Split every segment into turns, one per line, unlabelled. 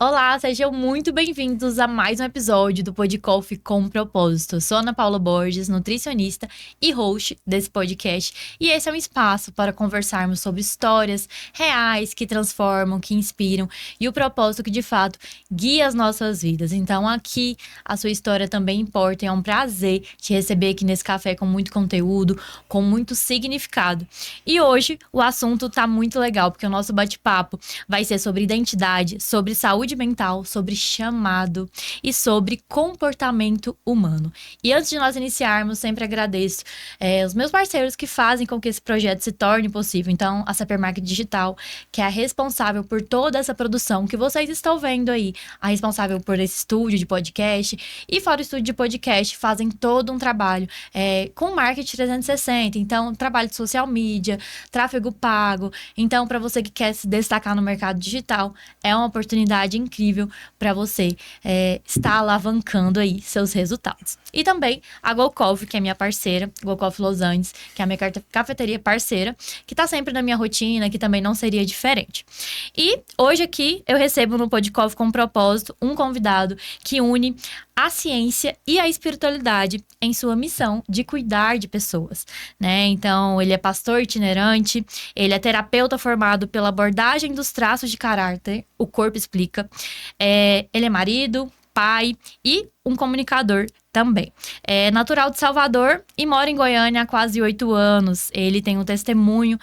Olá, sejam muito bem-vindos a mais um episódio do Podcoff com Propósito. Eu sou Ana Paula Borges, nutricionista e host desse podcast, e esse é um espaço para conversarmos sobre histórias reais que transformam, que inspiram e o propósito que de fato guia as nossas vidas. Então, aqui a sua história também importa e é um prazer te receber aqui nesse café com muito conteúdo, com muito significado. E hoje o assunto tá muito legal, porque o nosso bate-papo vai ser sobre identidade, sobre saúde mental, sobre chamado e sobre comportamento humano. E antes de nós iniciarmos, sempre agradeço os meus parceiros que fazem com que esse projeto se torne possível. Então, a Supermarket Digital, que é a responsável por toda essa produção que vocês estão vendo aí, a responsável por esse estúdio de podcast, e fora o estúdio de podcast, fazem todo um trabalho com marketing 360. Então, trabalho de social media, tráfego pago. Então, para você que quer se destacar no mercado digital, é uma oportunidade incrível para você estar alavancando aí seus resultados. E também a Go Coffee, que é minha parceira, Go Coffee Los Andes, que é a minha cafeteria parceira, que tá sempre na minha rotina, que também não seria diferente. E hoje aqui eu recebo no Podcoff com propósito um convidado que une a ciência e a espiritualidade em sua missão de cuidar de pessoas, né? Então, ele é pastor itinerante, ele é terapeuta formado pela abordagem dos traços de caráter, o corpo explica. Ele é marido, pai e um comunicador também. É natural de Salvador e mora em Goiânia há quase 8 anos. Ele tem um testemunho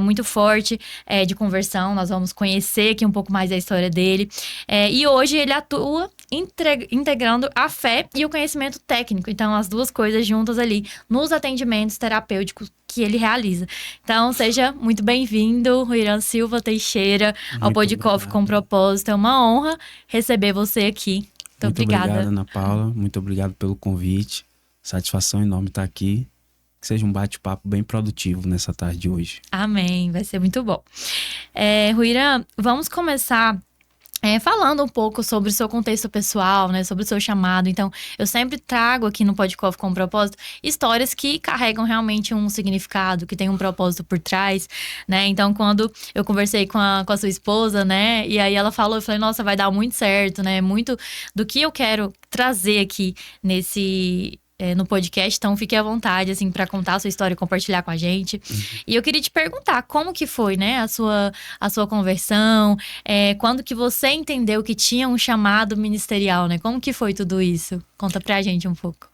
muito forte de conversão. Nós vamos conhecer aqui um pouco mais da história dele. E hoje ele atua integrando a fé e o conhecimento técnico. Então, as duas coisas juntas ali nos atendimentos terapêuticos que ele realiza. Então, seja muito bem-vindo, Ruiran Silva Teixeira, ao
Muito
Podcoff com
obrigado.
Propósito. É uma honra receber você aqui. Muito
Muito obrigado,
obrigada.
Ana Paula. Muito obrigado pelo convite. Satisfação enorme estar aqui. Que seja um bate-papo bem produtivo nessa tarde de hoje.
Amém, vai ser muito bom. Ruiran, vamos começar falando um pouco sobre o seu contexto pessoal, né, sobre o seu chamado. Então, eu sempre trago aqui no Podcoff com Propósito histórias que carregam realmente um significado, que tem um propósito por trás, né? Então, quando eu conversei com a sua esposa, né, e aí ela falou, eu falei, nossa, vai dar muito certo, né? Muito do que eu quero trazer aqui no podcast, então fique à vontade, assim, para contar a sua história e compartilhar com a gente. E eu queria te perguntar, como que foi, né, a sua conversão? Quando que você entendeu que tinha um chamado ministerial, né? Como que foi tudo isso? Conta pra gente um pouco.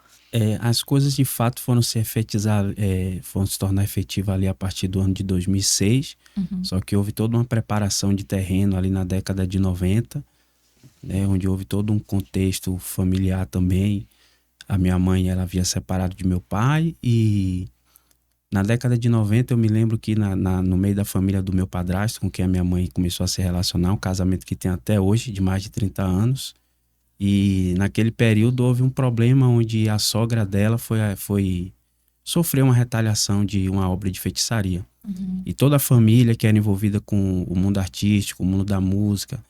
As coisas de fato foram se efetizar, foram se tornar efetivas ali a partir do ano de 2006.
Uhum.
Só que houve toda uma preparação de terreno ali na década de 90, né, onde houve todo um contexto familiar também. A minha mãe, ela havia separado de meu pai e na década de 90 eu me lembro que no meio da família do meu padrasto, com quem a minha mãe começou a se relacionar, um casamento que tem até hoje, de mais de 30 anos. E naquele período houve um problema onde a sogra dela sofreu uma retaliação de uma obra de feitiçaria.
Uhum.
E toda a família que era envolvida com o mundo artístico, o mundo da música,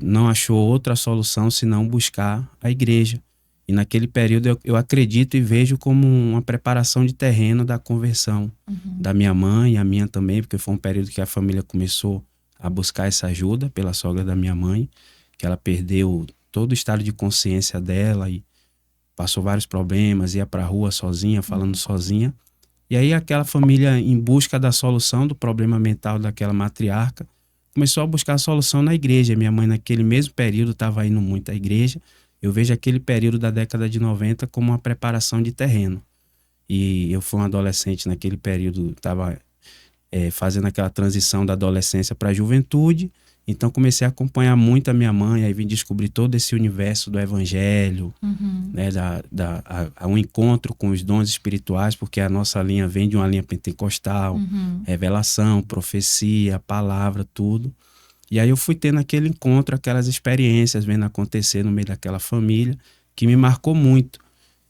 não achou outra solução senão buscar a igreja. E naquele período eu acredito e vejo como uma preparação de terreno da conversão da minha mãe e a minha também, porque foi um período que a família começou a buscar essa ajuda pela sogra da minha mãe, que ela perdeu todo o estado de consciência dela e passou vários problemas, ia para a rua sozinha, falando sozinha. E aí aquela família, em busca da solução do problema mental daquela matriarca, começou a buscar a solução na igreja. Minha mãe naquele mesmo período estava indo muito à igreja. Eu vejo aquele período da década de 90 como uma preparação de terreno. E eu fui um adolescente naquele período, estava fazendo aquela transição da adolescência para a juventude. Então comecei a acompanhar muito a minha mãe, aí vim descobrir todo esse universo do evangelho, né, um encontro com os dons espirituais, porque a nossa linha vem de uma linha pentecostal, revelação, profecia, palavra, tudo. E aí eu fui tendo aquele encontro, aquelas experiências, vendo acontecer no meio daquela família, que me marcou muito.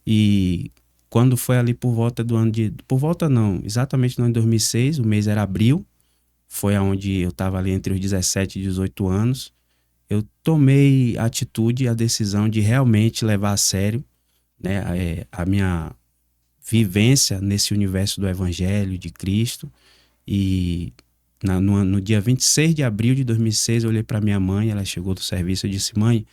E quando foi ali por volta do ano de... Por volta não, exatamente no ano de 2006, o mês era abril, foi onde eu estava ali entre os 17 e 18 anos, eu tomei a atitude, a decisão de realmente levar a sério, né, a minha vivência nesse universo do evangelho, de Cristo, e No dia 26 de abril de 2006, eu olhei para minha mãe, ela chegou do serviço, eu disse: mãe,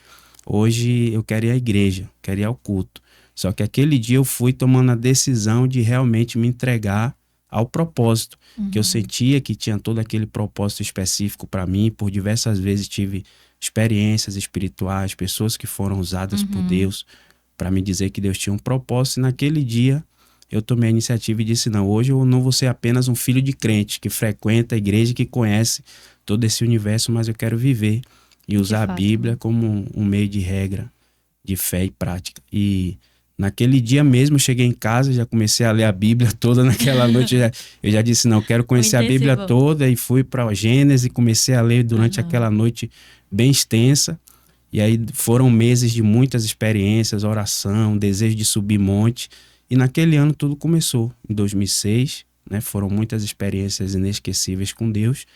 hoje eu quero ir à igreja, quero ir ao culto. Só que aquele dia eu fui tomando a decisão de realmente me entregar ao propósito, que eu sentia que tinha todo aquele propósito específico para mim. Por diversas vezes tive experiências espirituais, pessoas que foram usadas por Deus para me dizer que Deus tinha um propósito. E naquele dia eu tomei a iniciativa e disse: não, hoje eu não vou ser apenas um filho de crente que frequenta a igreja, que conhece todo esse universo, mas eu quero viver e usar a Bíblia como um meio de regra, de fé e prática. E naquele dia mesmo eu cheguei em casa, já comecei a ler a Bíblia toda naquela noite. Eu já disse: não, eu quero conhecer a Bíblia toda, e fui para Gênesis e comecei a ler durante aquela noite bem extensa. E aí foram meses de muitas experiências, oração, desejo de subir monte. E naquele ano tudo começou, em 2006, né? Foram muitas experiências inesquecíveis com Deus.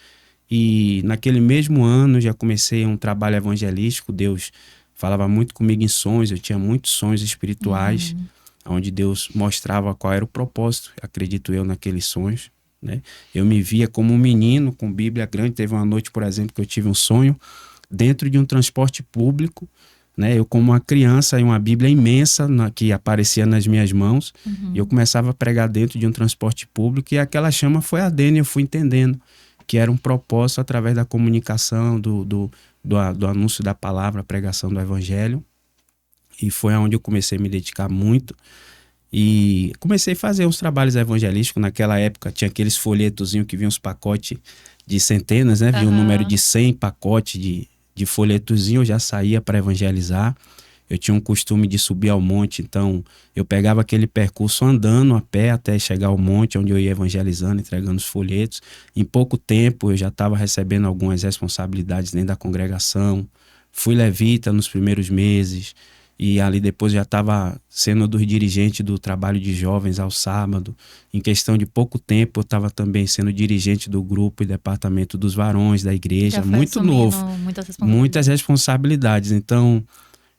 E naquele mesmo ano já comecei um trabalho evangelístico. Deus falava muito comigo em sonhos, eu tinha muitos sonhos espirituais, onde Deus mostrava qual era o propósito, acredito eu, naqueles sonhos, né? Eu me via como um menino com Bíblia grande. Teve uma noite, por exemplo, que eu tive um sonho dentro de um transporte público, né? Eu como uma criança, e uma Bíblia imensa que aparecia nas minhas mãos, e eu começava a pregar dentro de um transporte público, e aquela chama foi ardendo, e eu fui entendendo que era um propósito através da comunicação, do anúncio da palavra, a pregação do evangelho. E foi onde eu comecei a me dedicar muito, e comecei a fazer uns trabalhos evangelísticos. Naquela época tinha aqueles folhetozinhos que vinham uns pacotes de centenas, né? Vinha um número de 100 pacotes de folhetozinho. Eu já saía para evangelizar. Eu tinha um costume de subir ao monte, então eu pegava aquele percurso andando a pé até chegar ao monte, onde eu ia evangelizando, entregando os folhetos. Em pouco tempo eu já estava recebendo algumas responsabilidades dentro da congregação. Fui levita nos primeiros meses, e ali depois já estava sendo dos dirigentes do trabalho de jovens ao sábado. Em questão de pouco tempo eu estava também sendo dirigente do grupo e departamento dos varões da igreja.
Já foi
muito novo, muitas responsabilidades. Então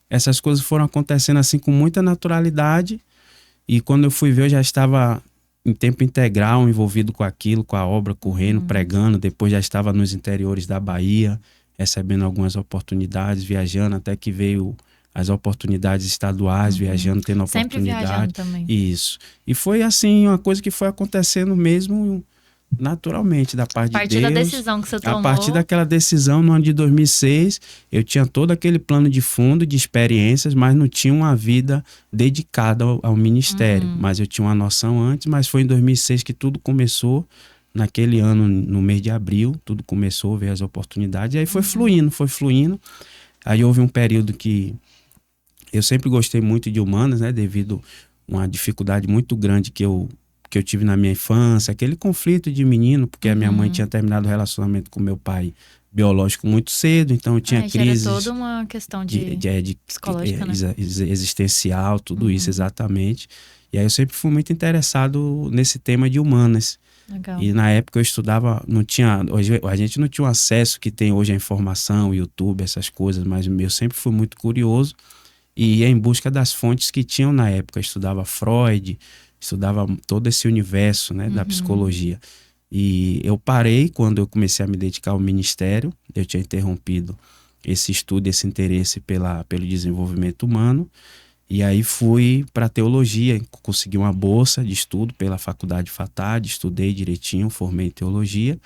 essas coisas foram acontecendo assim com muita naturalidade, e quando eu fui ver eu já estava em tempo integral envolvido com aquilo, com a obra, correndo, pregando. Depois já estava nos interiores da Bahia, recebendo algumas oportunidades, viajando, até que veio as oportunidades estaduais, viajando, tendo oportunidade.
Sempre viajando também.
Isso. E foi assim, uma coisa que foi acontecendo mesmo naturalmente da parte de Deus.
A partir da decisão que você tomou.
A partir daquela decisão, no ano de 2006, eu tinha todo aquele plano de fundo de experiências, mas não tinha uma vida dedicada ao ministério. Mas eu tinha uma noção antes, mas foi em 2006 que tudo começou. Naquele ano, no mês de abril, tudo começou a ver as oportunidades. E aí foi fluindo. Aí houve um período que eu sempre gostei muito de humanas, né? Devido a uma dificuldade muito grande que eu tive na minha infância, aquele conflito de menino, porque a minha mãe tinha terminado o relacionamento com meu pai biológico muito cedo, então eu tinha crises.
Era toda uma questão de psicológica, né?
Existencial, tudo isso, exatamente. E aí eu sempre fui muito interessado nesse tema de humanas.
Legal.
E na época eu estudava, a gente não tinha o acesso que tem hoje a informação, YouTube, essas coisas, mas eu sempre fui muito curioso e ia em busca das fontes que tinham na época. Eu estudava Freud, estudava todo esse universo, né, da psicologia. E eu parei quando eu comecei a me dedicar ao ministério. Eu tinha interrompido esse estudo, esse interesse pelo desenvolvimento humano. E aí fui para teologia, consegui uma bolsa de estudo pela Faculdade FATAD, estudei direitinho, formei em teologia.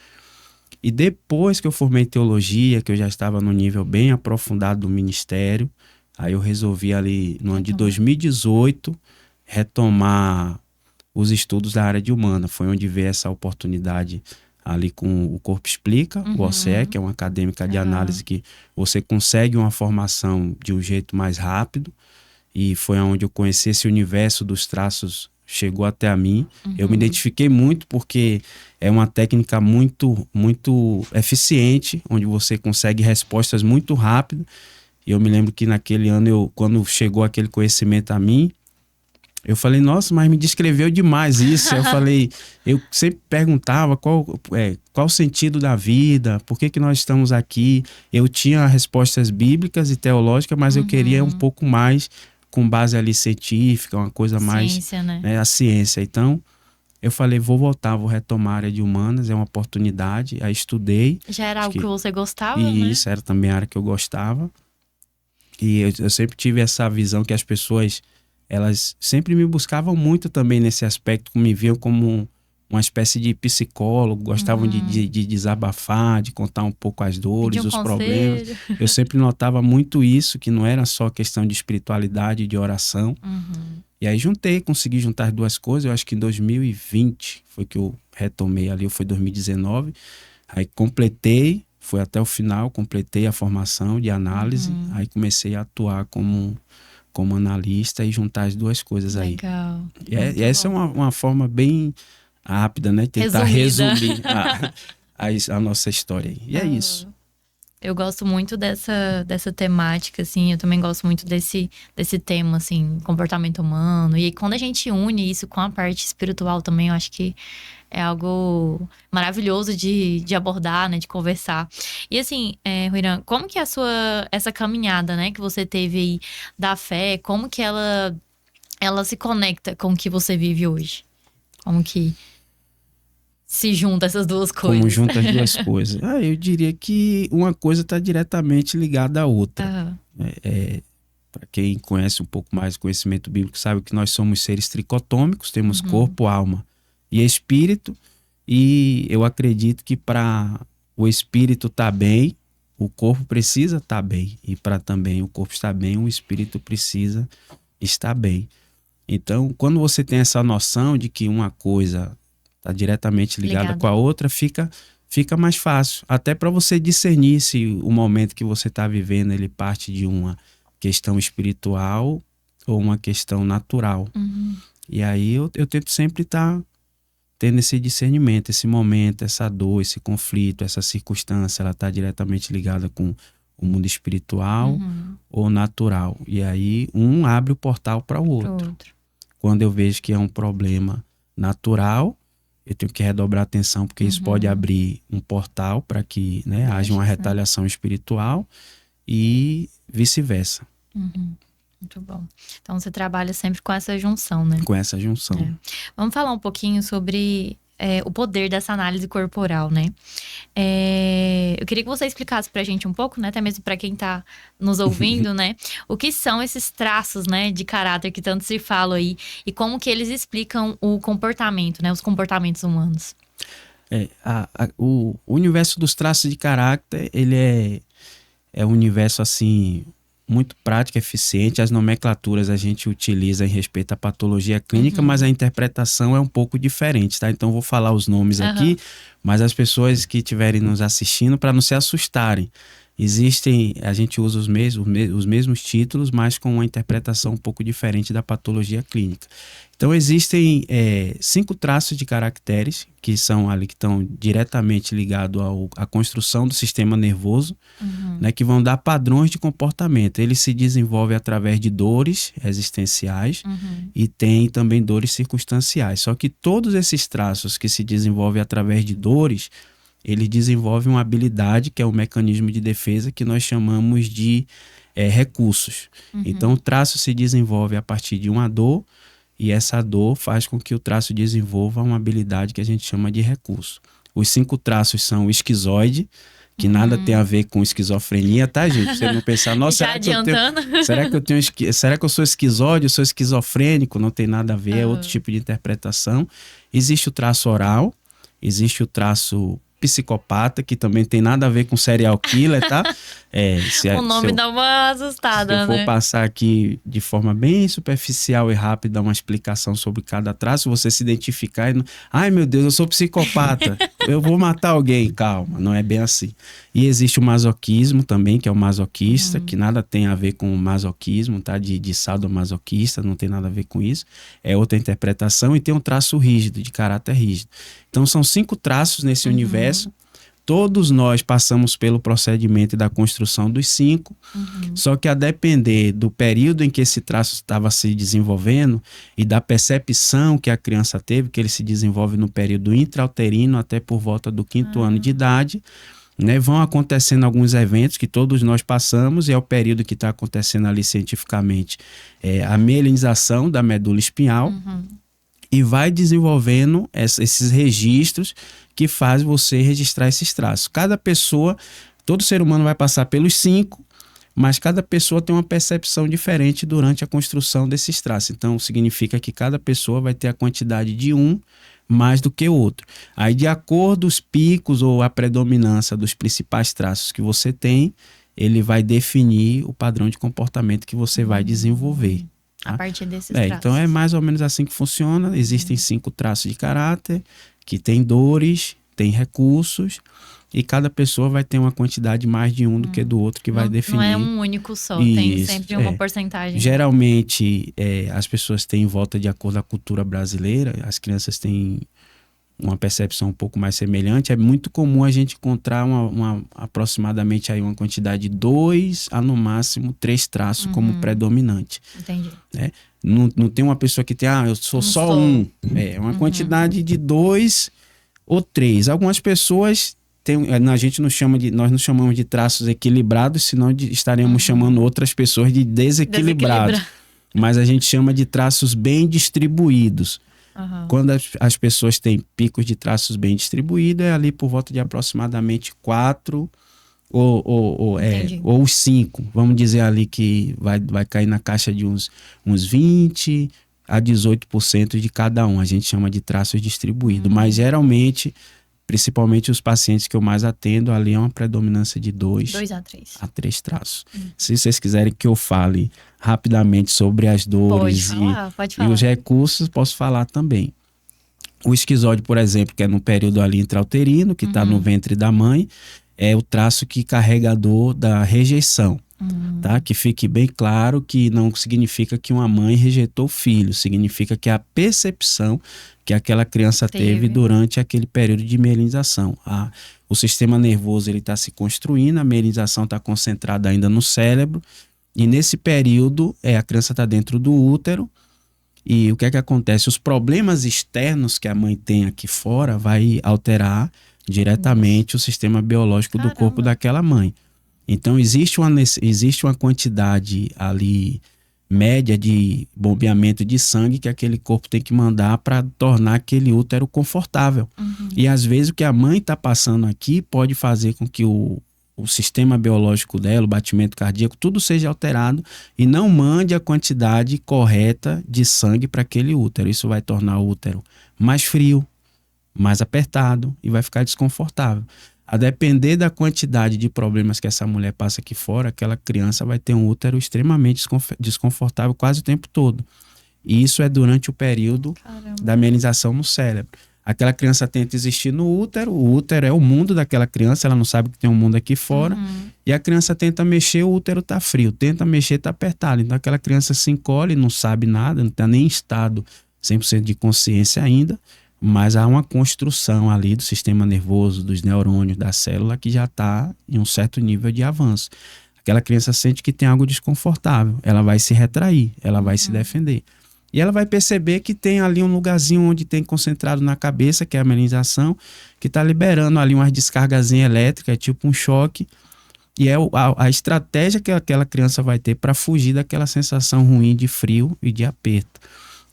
E depois que eu formei em teologia, que eu já estava no nível bem aprofundado do ministério, aí eu resolvi ali no ano de 2018 retomar os estudos da área de humana. Foi onde veio essa oportunidade ali com o Corpo Explica, o OCE, que é uma acadêmica de análise que você consegue uma formação de um jeito mais rápido. E foi onde eu conheci esse universo dos traços, chegou até a mim. Eu me identifiquei muito porque é uma técnica muito, muito eficiente, onde você consegue respostas muito rápido. E eu me lembro que naquele ano, quando chegou aquele conhecimento a mim, eu falei: nossa, mas me descreveu demais isso. Eu falei, eu sempre perguntava qual o sentido da vida, por que nós estamos aqui. Eu tinha respostas bíblicas e teológicas, mas eu queria um pouco mais com base ali científica, uma coisa mais...
Ciência, né?
A ciência. Então, Eu falei, vou voltar, vou retomar a área de humanas, é uma oportunidade. Aí estudei.
Já era algo que você gostava,
E
né?
isso era também a área que eu gostava. E eu sempre tive essa visão que as pessoas, elas sempre me buscavam muito também nesse aspecto, me viam como uma espécie de psicólogo, gostavam de desabafar, de contar um pouco as
Pedir
dores,
um
os problemas.
conselho.
Eu sempre notava muito isso, que não era só questão de espiritualidade, de oração. E aí consegui juntar as duas coisas. Eu acho que em 2020 foi que eu retomei ali, ou foi 2019. Aí completei, fui até o final, completei a formação de análise. Aí comecei a atuar como analista e juntar as duas coisas aí.
Legal.
E essa é uma forma bem rápida, né? Tentar
Resumida.
resumir a nossa história aí. E é isso.
Eu gosto muito dessa temática, assim. Eu também gosto muito desse tema, assim, comportamento humano. E aí, quando a gente une isso com a parte espiritual também, eu acho que é algo maravilhoso de abordar, né? De conversar. E assim, Ruiran, como que é essa caminhada, né? Que você teve aí da fé, como que ela se conecta com o que você vive hoje? Como que se junta essas duas
Como
coisas?
junta as duas coisas? Eu diria que uma coisa está diretamente ligada à outra.
Aham.
Para quem conhece um pouco mais do conhecimento bíblico, sabe que nós somos seres tricotômicos, temos corpo, alma e espírito. E eu acredito que para o espírito estar bem, o corpo precisa estar bem. E para também o corpo estar bem, o espírito precisa estar bem. Então, quando você tem essa noção de que uma coisa está diretamente ligada com a outra, fica mais fácil. Até para você discernir se o momento que você está vivendo ele parte de uma questão espiritual ou uma questão natural. E aí eu tento sempre estar tendo esse discernimento, esse momento, essa dor, esse conflito, essa circunstância, ela está diretamente ligada com o mundo espiritual ou natural. E aí um abre o portal para o outro. Quando eu vejo que é um problema natural, eu tenho que redobrar atenção, porque isso pode abrir um portal para que, né, haja uma retaliação espiritual e vice-versa.
Muito bom. Então você trabalha sempre com essa junção, né?
Com essa junção.
Vamos falar um pouquinho sobre o poder dessa análise corporal, né? Eu queria que você explicasse pra gente um pouco, né? Até mesmo pra quem tá nos ouvindo, né? O que são esses traços, né? De caráter que tanto se fala aí. E como que eles explicam o comportamento, né? Os comportamentos humanos.
O universo dos traços de caráter, ele é um universo, assim, muito prático, eficiente. As nomenclaturas a gente utiliza em respeito à patologia clínica, mas a interpretação é um pouco diferente, tá? Então, vou falar os nomes aqui, mas as pessoas que estiverem nos assistindo, para não se assustarem. A gente usa os mesmos títulos, mas com uma interpretação um pouco diferente da patologia clínica. Então, existem 5 traços de caracteres que são ali, que estão diretamente ligados à construção do sistema nervoso, né, que vão dar padrões de comportamento. Ele se desenvolve através de dores existenciais e tem também dores circunstanciais. Só que todos esses traços que se desenvolvem através de dores, ele desenvolve uma habilidade, que é o mecanismo de defesa, que nós chamamos de recursos. Então, o traço se desenvolve a partir de uma dor, e essa dor faz com que o traço desenvolva uma habilidade que a gente chama de recurso. Os 5 traços são o esquizoide, que nada tem a ver com esquizofrenia, tá, gente? Você não pensar, nossa, será que eu sou esquizoide, eu sou esquizofrênico? Não tem nada a ver, é outro tipo de interpretação. Existe o traço oral, existe o traço psicopata, que também tem nada a ver com serial killer, tá?
O nome dá uma assustada, né?
Se eu for passar aqui de forma bem superficial e rápida uma explicação sobre cada traço, você se identificar e... Ai, meu Deus, eu sou psicopata, eu vou matar alguém. Calma, não é bem assim. E existe o masoquismo também, que é o masoquista, que nada tem a ver com o masoquismo, tá? De sadomasoquista, não tem nada a ver com isso. É outra interpretação. E tem um traço rígido, de caráter rígido. Então, são 5 traços nesse universo. Todos nós passamos pelo procedimento da construção dos 5, só que a depender do período em que esse traço estava se desenvolvendo e da percepção que a criança teve, que ele se desenvolve no período intrauterino até por volta do 5º ano de idade, né, vão acontecendo alguns eventos que todos nós passamos, e é o período que está acontecendo ali cientificamente a mielinização da medula espinhal. e vai desenvolvendo esses registros que fazem você registrar esses traços. Cada pessoa, todo ser humano vai passar pelos 5, mas cada pessoa tem uma percepção diferente durante a construção desses traços. Então, significa que cada pessoa vai ter a quantidade de um mais do que o outro. Aí, de acordo com os picos ou a predominância dos principais traços que você tem, ele vai definir o padrão de comportamento que você vai desenvolver.
A partir desses traços.
Então, é mais ou menos assim que funciona. Existem 5 traços de caráter, que tem dores, tem recursos, e cada pessoa vai ter uma quantidade mais de um do que do outro que vai definir.
Não é um único só, tem sempre uma porcentagem.
Geralmente, as pessoas têm em volta de acordo com a cultura brasileira, as crianças têm uma percepção um pouco mais semelhante. É muito comum a gente encontrar aproximadamente aí uma quantidade de 2 a no máximo 3 traços como predominante.
Entendi.
Não tem uma pessoa que tem, eu sou só um. É uma quantidade de 2 ou 3. Algumas pessoas nós não chamamos de traços equilibrados, senão estaremos chamando outras pessoas de desequilibrados. Mas a gente chama de traços bem distribuídos. Quando as pessoas têm picos de traços bem distribuídos, é ali por volta de aproximadamente 4 ou 5. Vamos dizer ali que vai cair na caixa de uns 20 a 18% de cada um. A gente chama de traços distribuídos. Mas geralmente, principalmente os pacientes que eu mais atendo, ali é uma predominância de 2 a 3 traços. Se vocês quiserem que eu fale rapidamente sobre as dores
pode falar.
E os recursos, posso falar também. O esquizoide, por exemplo, que é no período ali intrauterino, que está no ventre da mãe, é o traço que carrega a dor da rejeição. Tá? Que fique bem claro que não significa que uma mãe rejeitou o filho, significa que a percepção que aquela criança teve durante aquele período de mielinização. O sistema nervoso está se construindo, a mielinização está concentrada ainda no cérebro, e nesse período a criança está dentro do útero, e o que é que acontece? Os problemas externos que a mãe tem aqui fora vai alterar diretamente o sistema biológico do corpo daquela mãe. Então, existe uma quantidade ali média de bombeamento de sangue que aquele corpo tem que mandar para tornar aquele útero confortável. E às vezes o que a mãe está passando aqui pode fazer com que o sistema biológico dela, o batimento cardíaco, tudo seja alterado e não mande a quantidade correta de sangue para aquele útero. Isso vai tornar o útero mais frio, mais apertado e vai ficar desconfortável. A depender da quantidade de problemas que essa mulher passa aqui fora, aquela criança vai ter um útero extremamente desconfortável quase o tempo todo. E isso é durante o período da mielinização no cérebro. Aquela criança tenta existir no útero, o útero é o mundo daquela criança, ela não sabe que tem um mundo aqui fora, e a criança tenta mexer, o útero está frio, tenta mexer, está apertado. Então aquela criança se encolhe, não sabe nada, não está nem em estado 100% de consciência ainda, mas há uma construção ali do sistema nervoso, dos neurônios, da célula, que já está em um certo nível de avanço. Aquela criança sente que tem algo desconfortável, ela vai se retrair, ela vai se defender. E ela vai perceber que tem ali um lugarzinho onde tem concentrado na cabeça, que é a mielinização, que está liberando ali umas descargazinhas elétricas, tipo um choque. E é a estratégia que aquela criança vai ter para fugir daquela sensação ruim de frio e de aperto.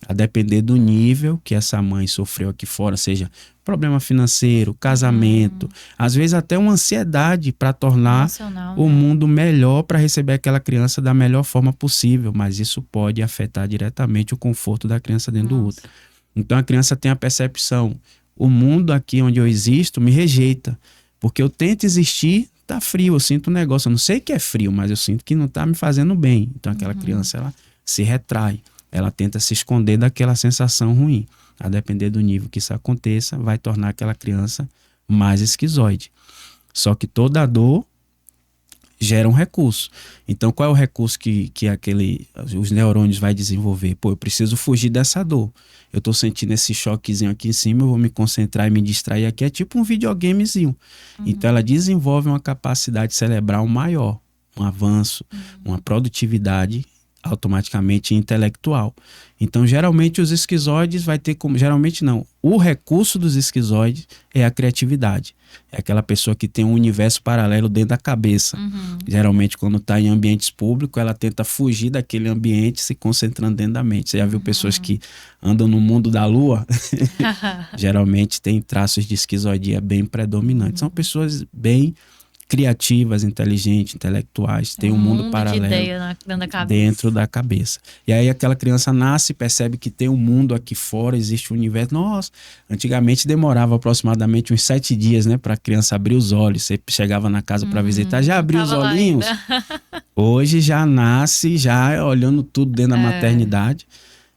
A depender do nível que essa mãe sofreu aqui fora, seja problema financeiro, casamento, às vezes até uma ansiedade para tornar o mundo melhor para receber aquela criança da melhor forma possível, mas isso pode afetar diretamente o conforto da criança dentro do útero. Então a criança tem a percepção, o mundo aqui onde eu existo me rejeita, porque eu tento existir, tá frio, eu sinto um negócio, eu não sei que é frio, mas eu sinto que não tá me fazendo bem. Então aquela criança, ela se retrai. Ela tenta se esconder daquela sensação ruim. A depender do nível que isso aconteça, vai tornar aquela criança mais esquizoide. Só que toda dor gera um recurso. Então, qual é o recurso que os neurônios vai desenvolver? Eu preciso fugir dessa dor. Eu estou sentindo esse choquezinho aqui em cima, eu vou me concentrar e me distrair aqui. É tipo um videogamezinho. Então, ela desenvolve uma capacidade cerebral maior, um avanço, uma produtividade automaticamente intelectual. Então, geralmente, os esquizoides vai ter como... Geralmente, não. O recurso dos esquizoides é a criatividade. É aquela pessoa que tem um universo paralelo dentro da cabeça. Geralmente, quando está em ambientes públicos, ela tenta fugir daquele ambiente, se concentrando dentro da mente. Você já viu pessoas que andam no mundo da lua? Geralmente, tem traços de esquizoidia bem predominantes. São pessoas bem criativas, inteligentes, intelectuais, tem um mundo paralelo
de ideia
dentro da cabeça. E aí aquela criança nasce, percebe que tem um mundo aqui fora, existe um universo. Nossa, antigamente demorava aproximadamente uns 7 dias, né, para a criança abrir os olhos. Você chegava na casa para visitar, já abriu os olhinhos? Hoje já nasce, já olhando tudo dentro da maternidade.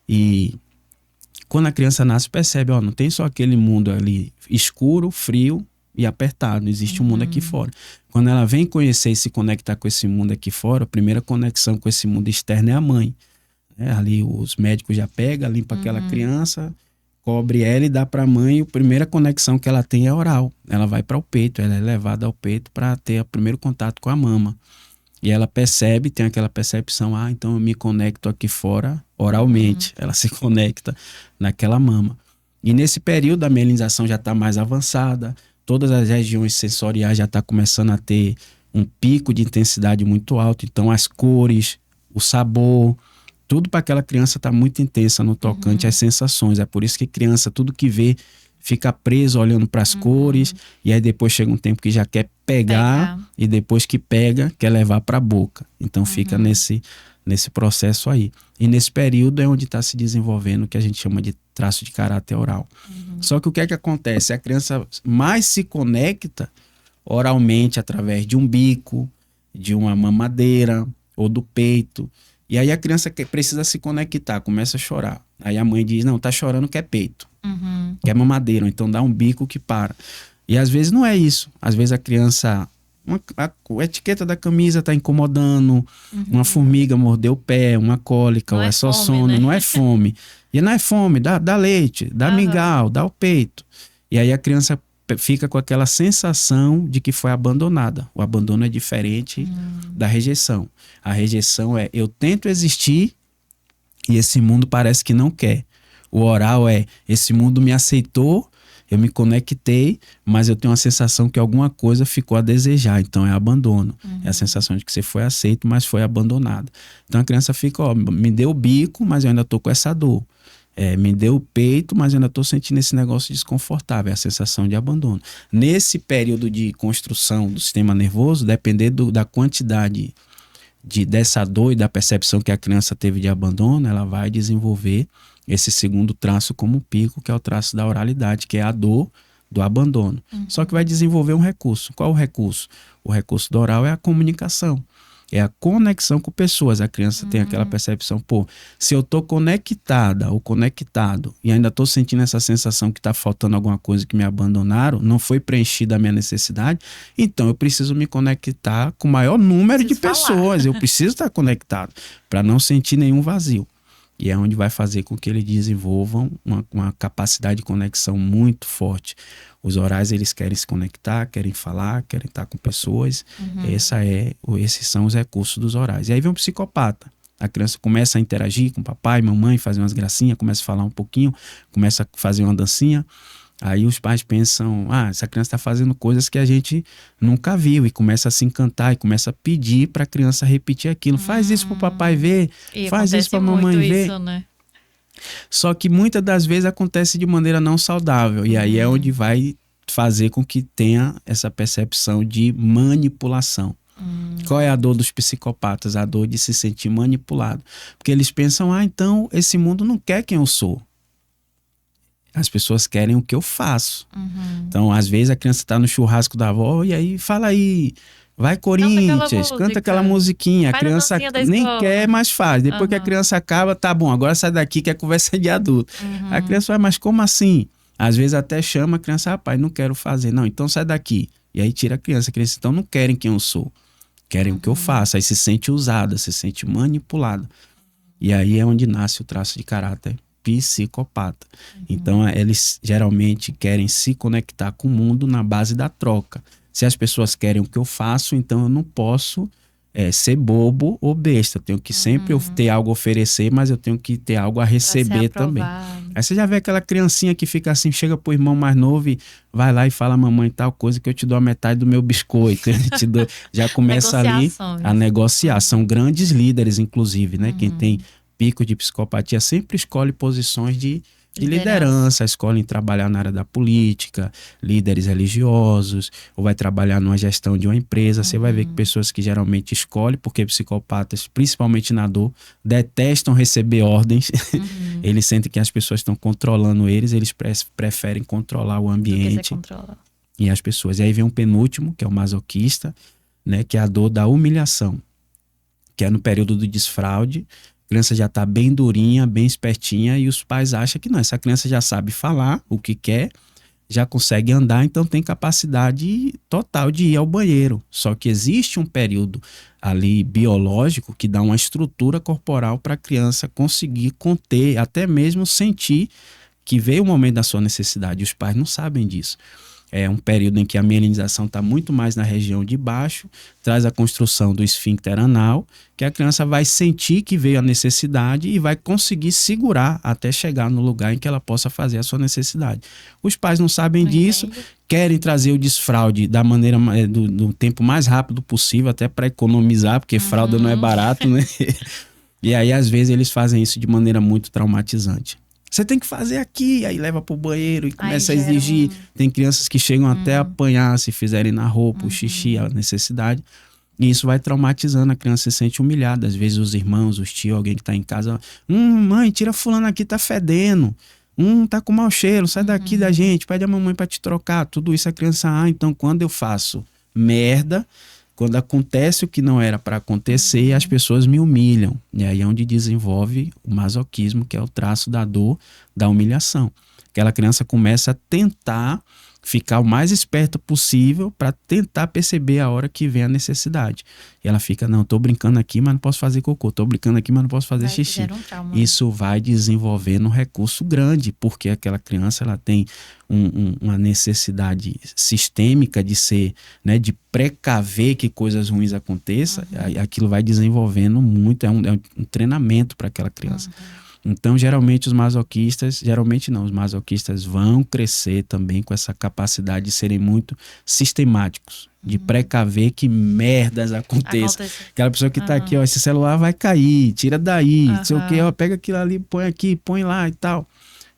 E quando a criança nasce, percebe, ó, não tem só aquele mundo ali escuro, frio e apertado, existe um mundo aqui fora. Quando ela vem conhecer e se conectar com esse mundo aqui fora, a primeira conexão com esse mundo externo é a mãe. Ali os médicos já pegam, limpa aquela criança, cobre ela e dá para a mãe. A primeira conexão que ela tem é oral. Ela vai para o peito, ela é levada ao peito para ter o primeiro contato com a mama. E ela percebe, tem aquela percepção, então eu me conecto aqui fora oralmente. Ela se conecta naquela mama. E nesse período a mielinização já está mais avançada, todas as regiões sensoriais já estão começando a ter um pico de intensidade muito alto. Então as cores, o sabor, tudo para aquela criança está muito intensa no tocante às sensações. É por isso que criança, tudo que vê, fica preso olhando para as cores. E aí depois chega um tempo que já quer pegar. E depois que pega, quer levar para a boca. Então fica nesse processo aí. E nesse período é onde está se desenvolvendo o que a gente chama de traço de caráter oral. Só que o que é que acontece? A criança mais se conecta oralmente através de um bico, de uma mamadeira ou do peito. E aí a criança precisa se conectar, começa a chorar. Aí a mãe diz, não, tá chorando, quer peito, quer mamadeira, então dá um bico que para. E às vezes não é isso. Às vezes a criança... a etiqueta da camisa tá incomodando, uma formiga mordeu o pé, uma cólica, ou é só
fome,
sono,
né?
não é fome. E não é fome, dá leite, dá mingau, dá o peito. E aí a criança fica com aquela sensação de que foi abandonada. O abandono é diferente da rejeição. A rejeição é, eu tento existir e esse mundo parece que não quer. O oral é, esse mundo me aceitou, eu me conectei, mas eu tenho a sensação que alguma coisa ficou a desejar. Então é abandono. É a sensação de que você foi aceito, mas foi abandonado. Então a criança fica, ó, me deu o bico, mas eu ainda tô com essa dor. Me deu o peito, mas eu ainda tô sentindo esse negócio desconfortável. É a sensação de abandono. Nesse período de construção do sistema nervoso, dependendo da quantidade dessa dor e da percepção que a criança teve de abandono, ela vai desenvolver esse segundo traço como pico, que é o traço da oralidade, que é a dor do abandono. Só que vai desenvolver um recurso. Qual o recurso? O recurso do oral é a comunicação. É a conexão com pessoas. A criança tem aquela percepção, pô, se eu tô conectada ou conectado e ainda tô sentindo essa sensação que tá faltando alguma coisa, que me abandonaram, não foi preenchida a minha necessidade, então eu preciso me conectar com o maior número de pessoas. Eu preciso estar conectado para não sentir nenhum vazio. E é onde vai fazer com que eles desenvolvam uma capacidade de conexão muito forte. Os orais, eles querem se conectar, querem falar, querem estar com pessoas. Esses são os recursos dos orais. E aí vem um psicopata. A criança começa a interagir com papai, mamãe, fazer umas gracinhas, começa a falar um pouquinho, começa a fazer uma dancinha. Aí os pais pensam, essa criança está fazendo coisas que a gente nunca viu, e começa a se encantar e começa a pedir para a criança repetir aquilo. Faz isso para o papai ver, faz isso para a mamãe ver.
Isso, né?
Só que muitas das vezes acontece de maneira não saudável. E aí é onde vai fazer com que tenha essa percepção de manipulação. Qual é a dor dos psicopatas? A dor de se sentir manipulado. Porque eles pensam, então esse mundo não quer quem eu sou. As pessoas querem o que eu faço. Então, às vezes, a criança está no churrasco da avó e aí fala aí, vai Corinthians, canta aquela musiquinha. A criança nem quer, mas faz. Depois que a criança acaba, tá bom, agora sai daqui que é conversa de adulto. A criança vai, mas como assim? Às vezes até chama a criança, rapaz, não quero fazer. Não, então sai daqui. E aí tira a criança. A criança, então, não querem quem eu sou. Querem o que eu faço. Aí se sente usada, se sente manipulada. E aí é onde nasce o traço de caráter psicopata. Então eles geralmente querem se conectar com o mundo na base da troca. Se as pessoas querem o que eu faço, então eu não posso ser bobo ou besta. Eu tenho que sempre ter algo a oferecer, mas eu tenho que ter algo a receber também. Aí você já vê aquela criancinha que fica assim, chega pro irmão mais novo e vai lá e fala, mamãe, tal coisa que eu te dou a metade do meu biscoito. Já começa ali a negociar. São grandes líderes, inclusive, né? Quem tem pico de psicopatia sempre escolhe posições de liderança, escolhem trabalhar na área da política, líderes religiosos, ou vai trabalhar numa gestão de uma empresa. Você vai ver que pessoas que geralmente escolhem, porque psicopatas, principalmente na dor, detestam receber ordens. Eles sentem que as pessoas estão controlando eles preferem controlar o ambiente e as pessoas. E aí vem um penúltimo, que é o masoquista, né, que é a dor da humilhação, que é no período do desfraude. A criança já está bem durinha, bem espertinha, e os pais acham que não, essa criança já sabe falar o que quer, já consegue andar, então tem capacidade total de ir ao banheiro. Só que existe um período ali biológico que dá uma estrutura corporal para a criança conseguir conter, até mesmo sentir que veio o momento da sua necessidade. Os pais não sabem disso. É um período em que a mielinização está muito mais na região de baixo, traz a construção do esfíncter anal, que a criança vai sentir que veio a necessidade e vai conseguir segurar até chegar no lugar em que ela possa fazer a sua necessidade. Os pais não sabem disso, querem trazer o desfraude da maneira do tempo mais rápido possível, até para economizar, porque fralda não é barato, né? E aí, às vezes, eles fazem isso de maneira muito traumatizante. Você tem que fazer aqui, aí leva pro banheiro e começa a exigir. Tem crianças que chegam até a apanhar se fizerem na roupa, o xixi, a necessidade. E isso vai traumatizando, a criança se sente humilhada. Às vezes os irmãos, os tios, alguém que tá em casa, mãe, tira fulano aqui, tá fedendo. Tá com mau cheiro, sai daqui da gente, pede a mamãe pra te trocar. Tudo isso a criança, então quando eu faço merda, quando acontece o que não era para acontecer, as pessoas me humilham. E aí é onde desenvolve o masoquismo, que é o traço da dor, da humilhação. Aquela criança começa a tentar ficar o mais esperta possível para tentar perceber a hora que vem a necessidade. E ela fica, não, tô brincando aqui, mas não posso fazer cocô. Tô brincando aqui, mas não posso fazer xixi. Isso vai desenvolvendo um recurso grande, porque aquela criança ela tem uma necessidade sistêmica de ser, né, de precaver que coisas ruins aconteçam. Aquilo vai desenvolvendo muito, é um treinamento para aquela criança. Então, geralmente os masoquistas vão crescer também com essa capacidade de serem muito sistemáticos, de precaver que merdas aconteçam. Aquela pessoa que tá aqui, ó, esse celular vai cair, tira daí, não sei o que, ó, pega aquilo ali, põe aqui, põe lá e tal.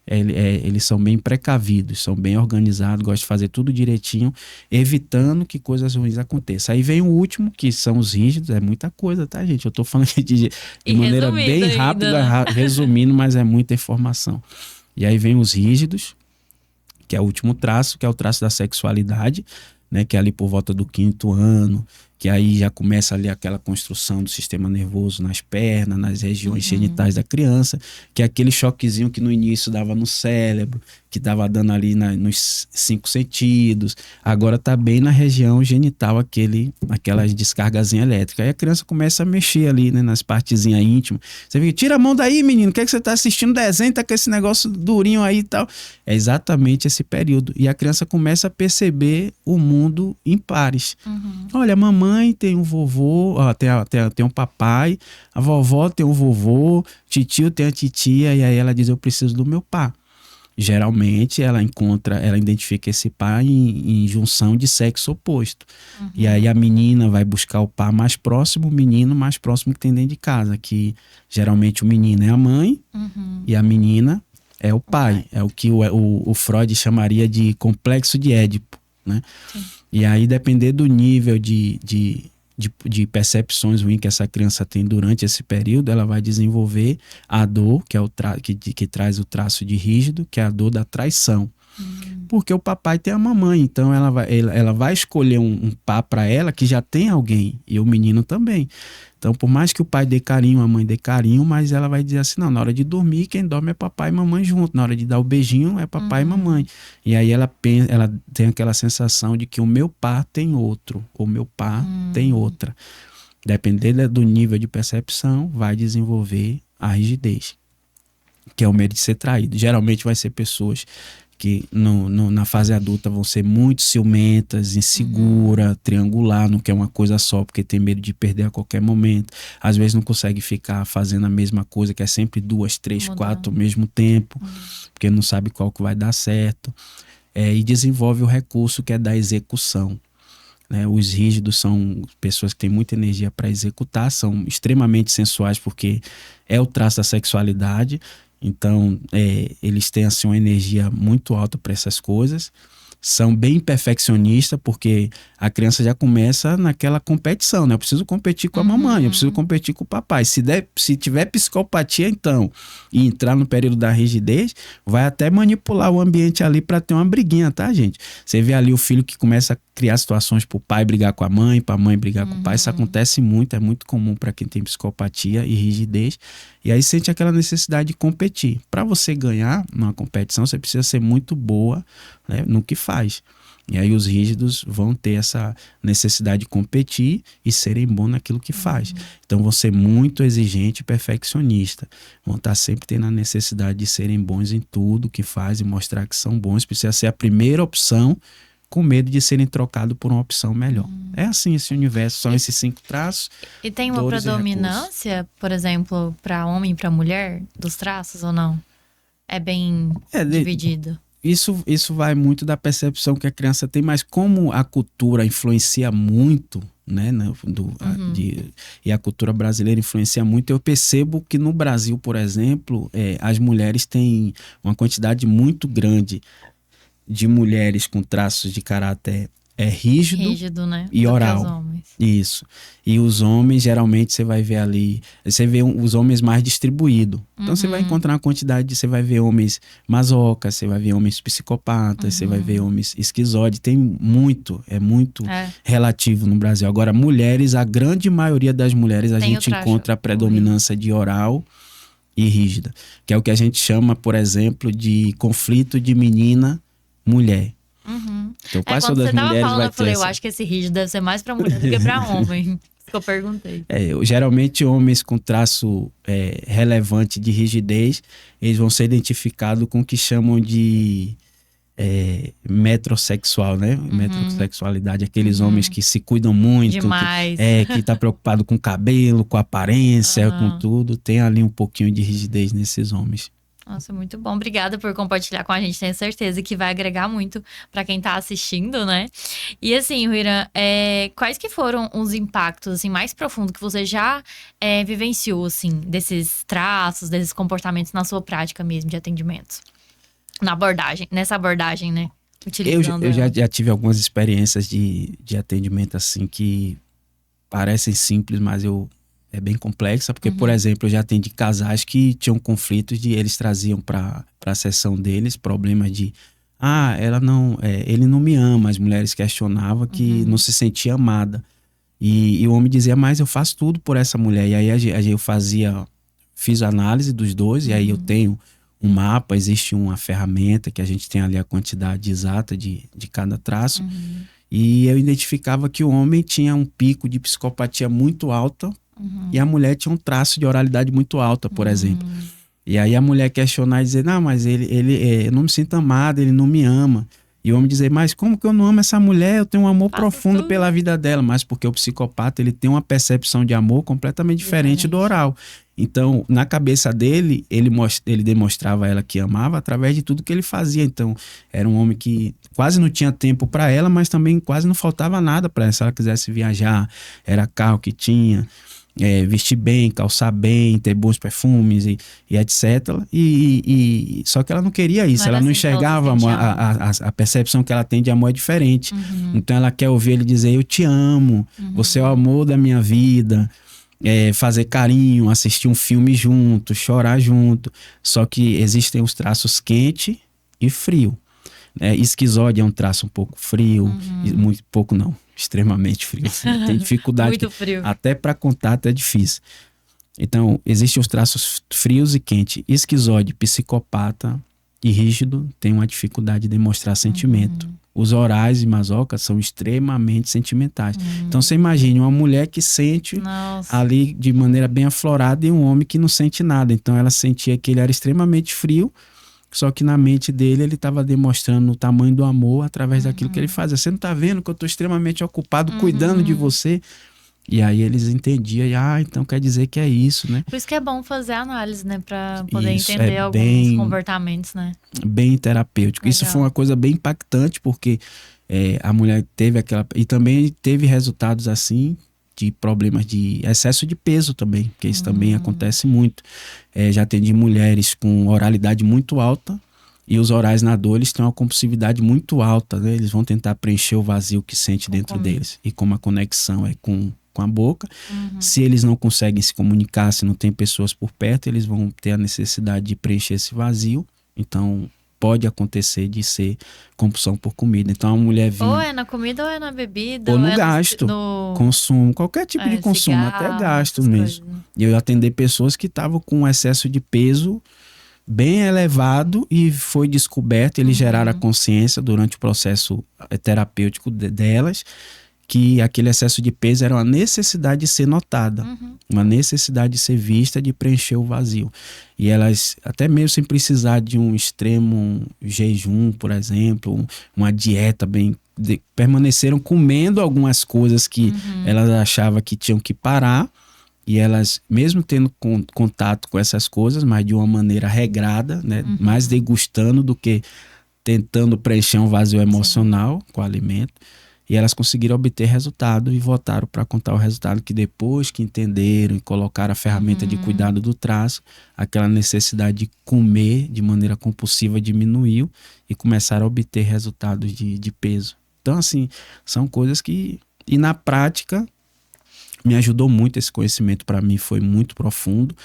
Eles são bem precavidos, são bem organizados, gostam de fazer tudo direitinho, evitando que coisas ruins aconteçam. Aí vem o último, que são os rígidos, é muita coisa, tá, gente? Eu tô falando aqui de maneira bem rápida, resumindo, mas é muita informação. E aí vem os rígidos, que é o último traço, que é o traço da sexualidade, né? Que é ali por volta do 5º ano, que aí já começa ali aquela construção do sistema nervoso nas pernas, nas regiões genitais da criança, que é aquele choquezinho que no início dava no cérebro, que estava dando ali nos 5 sentidos, agora tá bem na região genital, aquelas descargazinhas elétricas. Aí a criança começa a mexer ali, né, nas partezinhas íntimas. Você fica, tira a mão daí, menino, o que é que você tá assistindo desenho, tá com esse negócio durinho aí e tal. É exatamente esse período. E a criança começa a perceber o mundo em pares. Olha, a mamãe tem um vovô, ó, tem um papai, a vovó tem um vovô, titio tem a titia, e aí ela diz, eu preciso do meu pai. Geralmente ela identifica esse pai em junção de sexo oposto. E aí a menina vai buscar o pai mais próximo, o menino mais próximo que tem dentro de casa, que geralmente o menino é a mãe e a menina é o pai. É o que o Freud chamaria de complexo de Édipo, né? E aí, depender do nível de percepções ruins que essa criança tem durante esse período, ela vai desenvolver a dor, que é que traz o traço de rígido, que é a dor da traição. Porque o papai tem a mamãe, então ela vai escolher um par para ela que já tem alguém, e o menino também. Então, por mais que o pai dê carinho, a mãe dê carinho, mas ela vai dizer assim, não, na hora de dormir, quem dorme é papai e mamãe junto. Na hora de dar o beijinho, é papai e mamãe. E aí ela tem aquela sensação de que o meu par tem outro, o meu par tem outra. Dependendo do nível de percepção, vai desenvolver a rigidez, que é o medo de ser traído. Geralmente vai ser pessoas que na fase adulta vão ser muito ciumentas, insegura, triangular, não quer uma coisa só porque tem medo de perder a qualquer momento. Às vezes não consegue ficar fazendo a mesma coisa, que é sempre 2, 3, 4 ao mesmo tempo, porque não sabe qual que vai dar certo. E desenvolve o recurso que é da execução. Né? Os rígidos são pessoas que têm muita energia para executar, são extremamente sensuais porque é o traço da sexualidade. Então, eles têm assim, uma energia muito alta para essas coisas. São bem perfeccionistas, porque a criança já começa naquela competição, né? Eu preciso competir com a mamãe, eu preciso competir com o papai. Se tiver psicopatia, então, e entrar no período da rigidez, vai até manipular o ambiente ali para ter uma briguinha, tá, gente? Você vê ali o filho que começa a criar situações pro pai brigar com a mãe, pra mãe brigar com o pai. Isso acontece muito, é muito comum para quem tem psicopatia e rigidez. E aí sente aquela necessidade de competir. Para você ganhar numa competição, você precisa ser muito boa, né, no que faz. E aí os rígidos vão ter essa necessidade de competir e serem bons naquilo que faz. Então vão ser muito exigente e perfeccionista. Vão estar sempre tendo a necessidade de serem bons em tudo que faz e mostrar que são bons. Precisa ser a primeira opção, com medo de serem trocados por uma opção melhor. É assim esse universo, são esses 5 traços.
E tem uma predominância, por exemplo, para homem e para mulher, dos traços ou não? É bem dividido?
Isso vai muito da percepção que a criança tem, mas como a cultura influencia muito, né, e a cultura brasileira influencia muito, eu percebo que no Brasil, por exemplo, as mulheres têm uma quantidade muito grande de mulheres com traços de caráter rígido,
né?
E oral. Isso. E os homens, geralmente, você vai ver ali, você vê os homens mais distribuídos. Então, você vai encontrar uma quantidade você vai ver homens masocas, você vai ver homens psicopatas, você vai ver homens esquizóides. Tem muito, é muito relativo no Brasil. Agora, mulheres, a grande maioria das mulheres, a gente encontra a predominância de oral e rígida, que é o que a gente chama, por exemplo, de conflito de menina-mulher. Então, quase todas as mulheres vai ter
eu acho que esse rígido deve ser mais pra mulher do que pra homem. Isso que eu perguntei.
Geralmente, homens com traço relevante de rigidez, eles vão ser identificados com o que chamam de metrosexual, né? Metrosexualidade, aqueles homens que se cuidam muito,
demais.
Que tá preocupado com o cabelo, com a aparência, com tudo. Tem ali um pouquinho de rigidez nesses homens.
Nossa, muito bom. Obrigada por compartilhar com a gente. Tenho certeza que vai agregar muito para quem tá assistindo, né? E assim, Ruiran, quais que foram os impactos assim, mais profundos que você já vivenciou, assim, desses traços, desses comportamentos na sua prática mesmo de atendimento? Nessa abordagem, né? Utilizando
eu já tive algumas experiências de atendimento assim que parecem simples, mas é bem complexa, porque, por exemplo, eu já atendi casais que tinham conflitos eles traziam para a sessão deles problemas de ele não me ama. As mulheres questionavam que não se sentia amada. E o homem dizia, mas eu faço tudo por essa mulher. E aí eu fiz a análise dos dois, e aí eu tenho um mapa, existe uma ferramenta que a gente tem ali a quantidade exata de cada traço. E eu identificava que o homem tinha um pico de psicopatia muito alta, e a mulher tinha um traço de oralidade muito alta, por exemplo. E aí a mulher questionar e dizer, não, mas eu não me sinto amada, ele não me ama. E o homem dizer, mas como que eu não amo essa mulher? Eu tenho um amor profundo pela vida dela. Mas porque o psicopata, ele tem uma percepção de amor completamente diferente do oral. Então, na cabeça dele, ele demonstrava a ela que amava através de tudo que ele fazia. Então, era um homem que quase não tinha tempo para ela, mas também quase não faltava nada para ela. Se ela quisesse viajar, era carro que tinha. Vestir bem, calçar bem, ter bons perfumes e etc. Só que ela não queria isso, ela não enxergava a percepção que ela tem de amor é diferente. Então ela quer ouvir ele dizer, eu te amo, você é o amor da minha vida, fazer carinho, assistir um filme junto, chorar junto. Só que existem os traços quente e frio. Esquizóide é um traço um pouco frio, muito pouco não, extremamente frio. Tem dificuldade.
Muito frio.
Até para contato é difícil. Então, existem os traços frios e quentes. Esquizóide, psicopata e rígido tem uma dificuldade de demonstrar sentimento. Os orais e masocas são extremamente sentimentais. Então, você imagine uma mulher que sente ali de maneira bem aflorada e um homem que não sente nada. Então, ela sentia que ele era extremamente frio Só que na mente dele, ele estava demonstrando o tamanho do amor através daquilo que ele fazia. Você não está vendo que eu estou extremamente ocupado cuidando de você? E aí eles entendiam, então quer dizer que é isso, né?
Por isso que é bom fazer análise, né? Pra poder
Isso,
entender alguns comportamentos, né?
Bem terapêutico.
Legal.
Isso foi uma coisa bem impactante, porque a mulher teve aquela... E também teve resultados assim, de problemas de excesso de peso também, porque isso também acontece muito. Já atendi mulheres com oralidade muito alta, e os orais na dor, eles têm uma compulsividade muito alta, né? Eles vão tentar preencher o vazio que sente dentro deles. E como a conexão é com a boca, se eles não conseguem se comunicar, se não tem pessoas por perto, eles vão ter a necessidade de preencher esse vazio. Então, pode acontecer de ser compulsão por comida. Então, a mulher vinha...
Ou é na comida ou é na bebida.
Ou no gasto, consumo, qualquer tipo de consumo,
cigarro,
até gasto mesmo.
coisas.
E eu atendi pessoas que estavam com um excesso de peso bem elevado e foi descoberto, eles geraram a consciência durante o processo terapêutico delas, que aquele excesso de peso era uma necessidade de ser notada, uma necessidade de ser vista, de preencher o vazio. E elas, até mesmo sem precisar de um extremo jejum, por exemplo, uma dieta permaneceram comendo algumas coisas que elas achavam que tinham que parar, e elas, mesmo tendo contato com essas coisas, mas de uma maneira regrada, né, mais degustando do que tentando preencher um vazio emocional com o alimento. E elas conseguiram obter resultado e voltaram para contar o resultado, que depois que entenderam e colocaram a ferramenta de cuidado do traço, aquela necessidade de comer de maneira compulsiva diminuiu e começaram a obter resultados de peso. Então, assim, são coisas que... E na prática, me ajudou muito esse conhecimento, para mim foi muito profundo,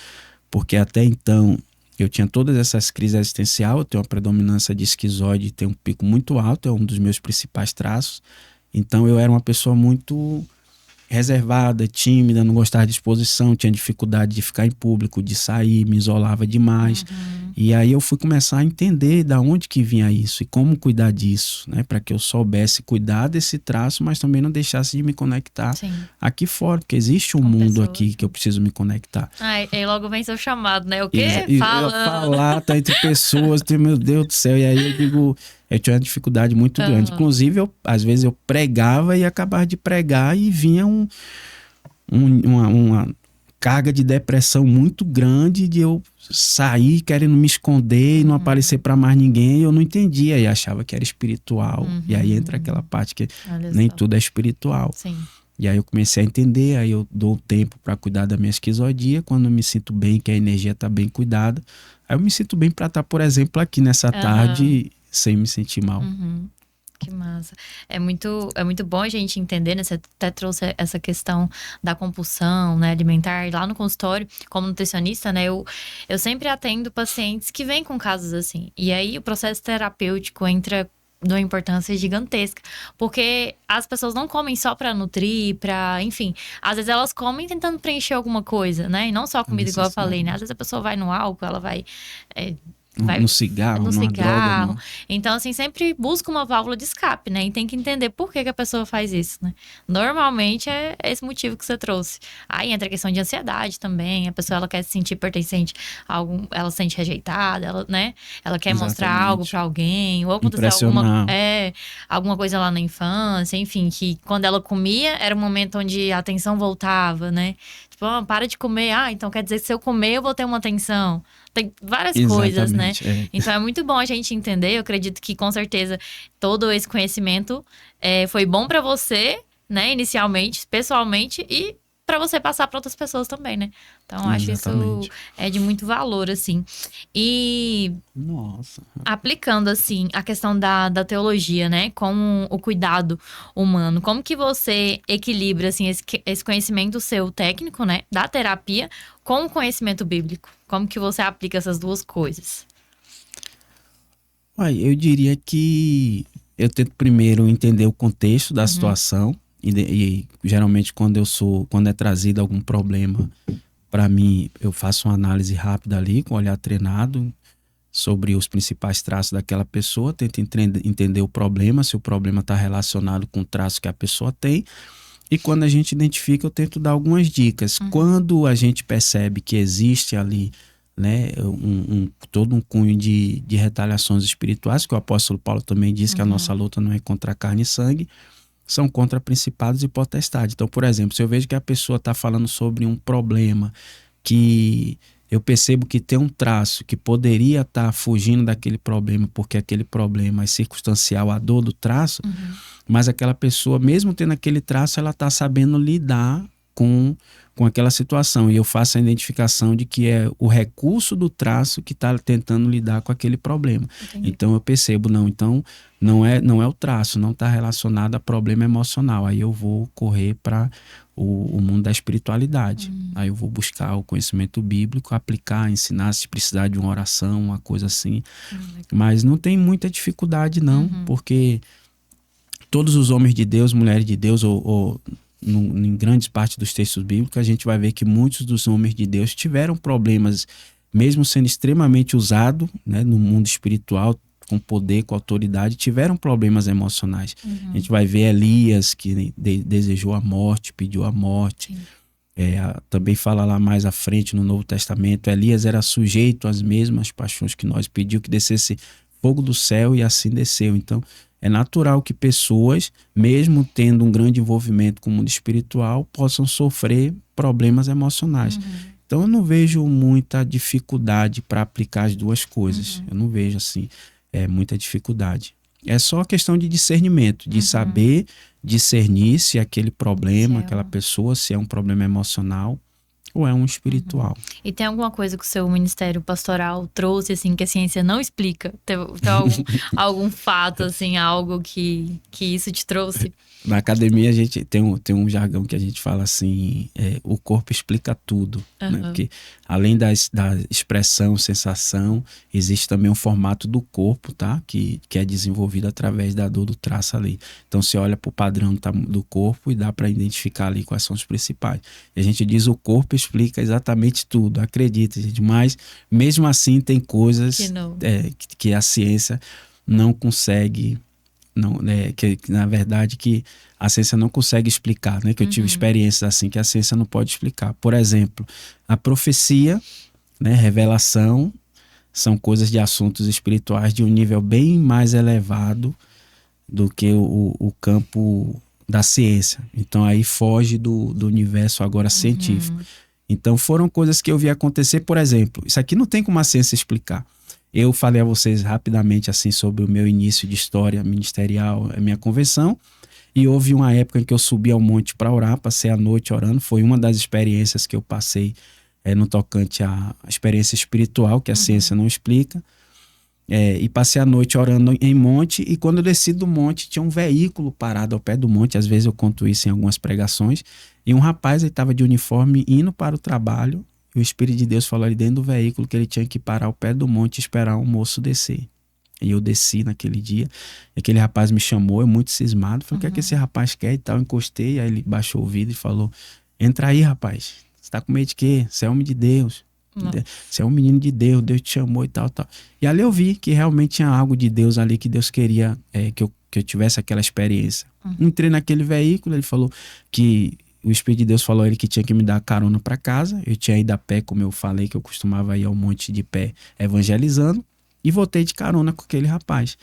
porque até então eu tinha todas essas crises existenciais, eu tenho uma predominância de esquizoide, tenho um pico muito alto, é um dos meus principais traços. Então eu era uma pessoa muito reservada, tímida, não gostava de exposição, tinha dificuldade de ficar em público, de sair, me isolava demais. E aí eu fui começar a entender da onde que vinha isso e como cuidar disso, né? Para que eu soubesse cuidar desse traço, mas também não deixasse de me conectar aqui fora, porque existe um mundo aqui que eu preciso me conectar.
Aí logo vem seu chamado, né? O quê?
Falar, tá entre pessoas, meu Deus do céu. E aí eu digo... Eu tinha uma dificuldade muito grande. Inclusive, às vezes eu pregava e acabava de pregar e vinha uma carga de depressão muito grande, de eu sair querendo me esconder e não aparecer para mais ninguém. Eu não entendia e achava que era espiritual. E aí entra aquela parte que nem tudo é espiritual.
Sim.
E aí eu comecei a entender, aí eu dou tempo para cuidar da minha esquizoidia. Quando eu me sinto bem, que a energia está bem cuidada, aí eu me sinto bem para estar, por exemplo, aqui nessa tarde... sem me sentir mal.
Que massa. É muito bom a gente entender, né? Você até trouxe essa questão da compulsão, né, alimentar. E lá no consultório, como nutricionista, né, eu sempre atendo pacientes que vêm com casos assim. E aí o processo terapêutico entra de uma importância gigantesca, porque as pessoas não comem só para nutrir, enfim, às vezes elas comem tentando preencher alguma coisa, né? E não só comida, igual eu falei, né? Às vezes a pessoa vai no álcool, ela vai
no cigarro, numa droga. Não.
Então, assim, sempre busca uma válvula de escape, né? E tem que entender por que a pessoa faz isso, né? Normalmente é esse motivo que você trouxe. Aí entra a questão de ansiedade também. A pessoa, ela quer se sentir pertencente a algum... Ela se sente rejeitada, né? Ela quer mostrar algo pra alguém. Ou aconteceu alguma coisa lá na infância. Enfim, que quando ela comia, era um momento onde a atenção voltava, né? Tipo, para de comer. Então quer dizer que se eu comer, eu vou ter uma atenção. Tem várias coisas, né? Então é muito bom a gente entender. Eu acredito que com certeza todo esse conhecimento foi bom pra você, né? Inicialmente, pessoalmente, e pra você passar pra outras pessoas também, né? Então acho isso de muito valor, assim. E aplicando, assim, a questão da teologia, né? Com o cuidado humano. Como que você equilibra, assim, esse conhecimento seu técnico, né? Da terapia com o conhecimento bíblico? Como que você aplica essas duas coisas?
Eu diria que eu tento primeiro entender o contexto da situação. E geralmente quando é trazido algum problema para mim, eu faço uma análise rápida ali, com o olhar treinado sobre os principais traços daquela pessoa, tento entender o problema, se o problema está relacionado com o traço que a pessoa tem. E quando a gente identifica, eu tento dar algumas dicas. Quando a gente percebe que existe ali né, todo um cunho de retaliações espirituais, que o apóstolo Paulo também diz que a nossa luta não é contra carne e sangue, são contra principados e potestades. Então, por exemplo, se eu vejo que a pessoa está falando sobre um problema que eu percebo que tem um traço que poderia estar fugindo daquele problema, porque aquele problema é circunstancial à dor do traço, mas aquela pessoa, mesmo tendo aquele traço, ela está sabendo lidar com aquela situação. E eu faço a identificação de que é o recurso do traço que está tentando lidar com aquele problema.
Entendi.
Então eu percebo, então não é o traço, não está relacionado a problema emocional. Aí eu vou correr para o mundo da espiritualidade. Aí eu vou buscar o conhecimento bíblico, aplicar, ensinar, se precisar de uma oração, uma coisa assim. Mas não tem muita dificuldade não, porque todos os homens de Deus, mulheres de Deus, em grandes partes dos textos bíblicos, a gente vai ver que muitos dos homens de Deus tiveram problemas, mesmo sendo extremamente usados, né, no mundo espiritual, com poder, com autoridade, tiveram problemas emocionais. A gente vai ver Elias, que desejou a morte, pediu a morte. Também fala lá mais à frente no Novo Testamento, Elias era sujeito às mesmas paixões que nós, pediu que descesse fogo do céu e assim desceu. Então, é natural que pessoas, mesmo tendo um grande envolvimento com o mundo espiritual, possam sofrer problemas emocionais. Então eu não vejo muita dificuldade para aplicar as duas coisas. Eu não vejo assim muita dificuldade. É só questão de discernimento, de saber discernir se aquele problema, aquela pessoa, se é um problema emocional ou é um espiritual.
E tem alguma coisa que o seu ministério pastoral trouxe, assim, que a ciência não explica? Tem algum fato, assim, algo que isso te trouxe?
Na academia a gente tem um jargão que a gente fala assim, o corpo explica tudo, né? Porque além da expressão, sensação, existe também um formato do corpo, tá? Que é desenvolvido através da dor do traço ali. Então você olha para o padrão do corpo e dá para identificar ali quais são os principais. E a gente diz o corpo explica exatamente tudo, acredita, gente, mas mesmo assim tem coisas que a ciência não consegue, que na verdade que a ciência não consegue explicar, né? Que eu tive experiências assim que a ciência não pode explicar. Por exemplo, a profecia, né? Revelação, são coisas de assuntos espirituais de um nível bem mais elevado do que o campo da ciência. Então aí foge do universo agora científico. Então foram coisas que eu vi acontecer, por exemplo, isso aqui não tem como a ciência explicar. Eu falei a vocês rapidamente assim sobre o meu início de história ministerial, a minha conversão, e houve uma época em que eu subi ao monte para orar, passei a noite orando, foi uma das experiências que eu passei no tocante à experiência espiritual, que a ciência não explica, e passei a noite orando em monte, e quando eu desci do monte tinha um veículo parado ao pé do monte, às vezes eu conto isso em algumas pregações, e um rapaz estava de uniforme indo para o trabalho, e o Espírito de Deus falou ali dentro do veículo que ele tinha que parar ao pé do monte e esperar um moço descer. E eu desci naquele dia, e aquele rapaz me chamou, eu muito cismado, falei, o que é que esse rapaz quer e tal, encostei, aí ele baixou o vidro e falou, entra aí rapaz, você tá com medo de quê? Você é homem de Deus, você é um menino de Deus, Deus te chamou e tal. E ali eu vi que realmente tinha algo de Deus ali, que Deus queria que eu tivesse aquela experiência. Entrei naquele veículo, ele falou que o Espírito de Deus falou a ele que tinha que me dar carona para casa. Eu tinha ido a pé, como eu falei, que eu costumava ir ao monte de pé evangelizando. E voltei de carona com aquele rapaz.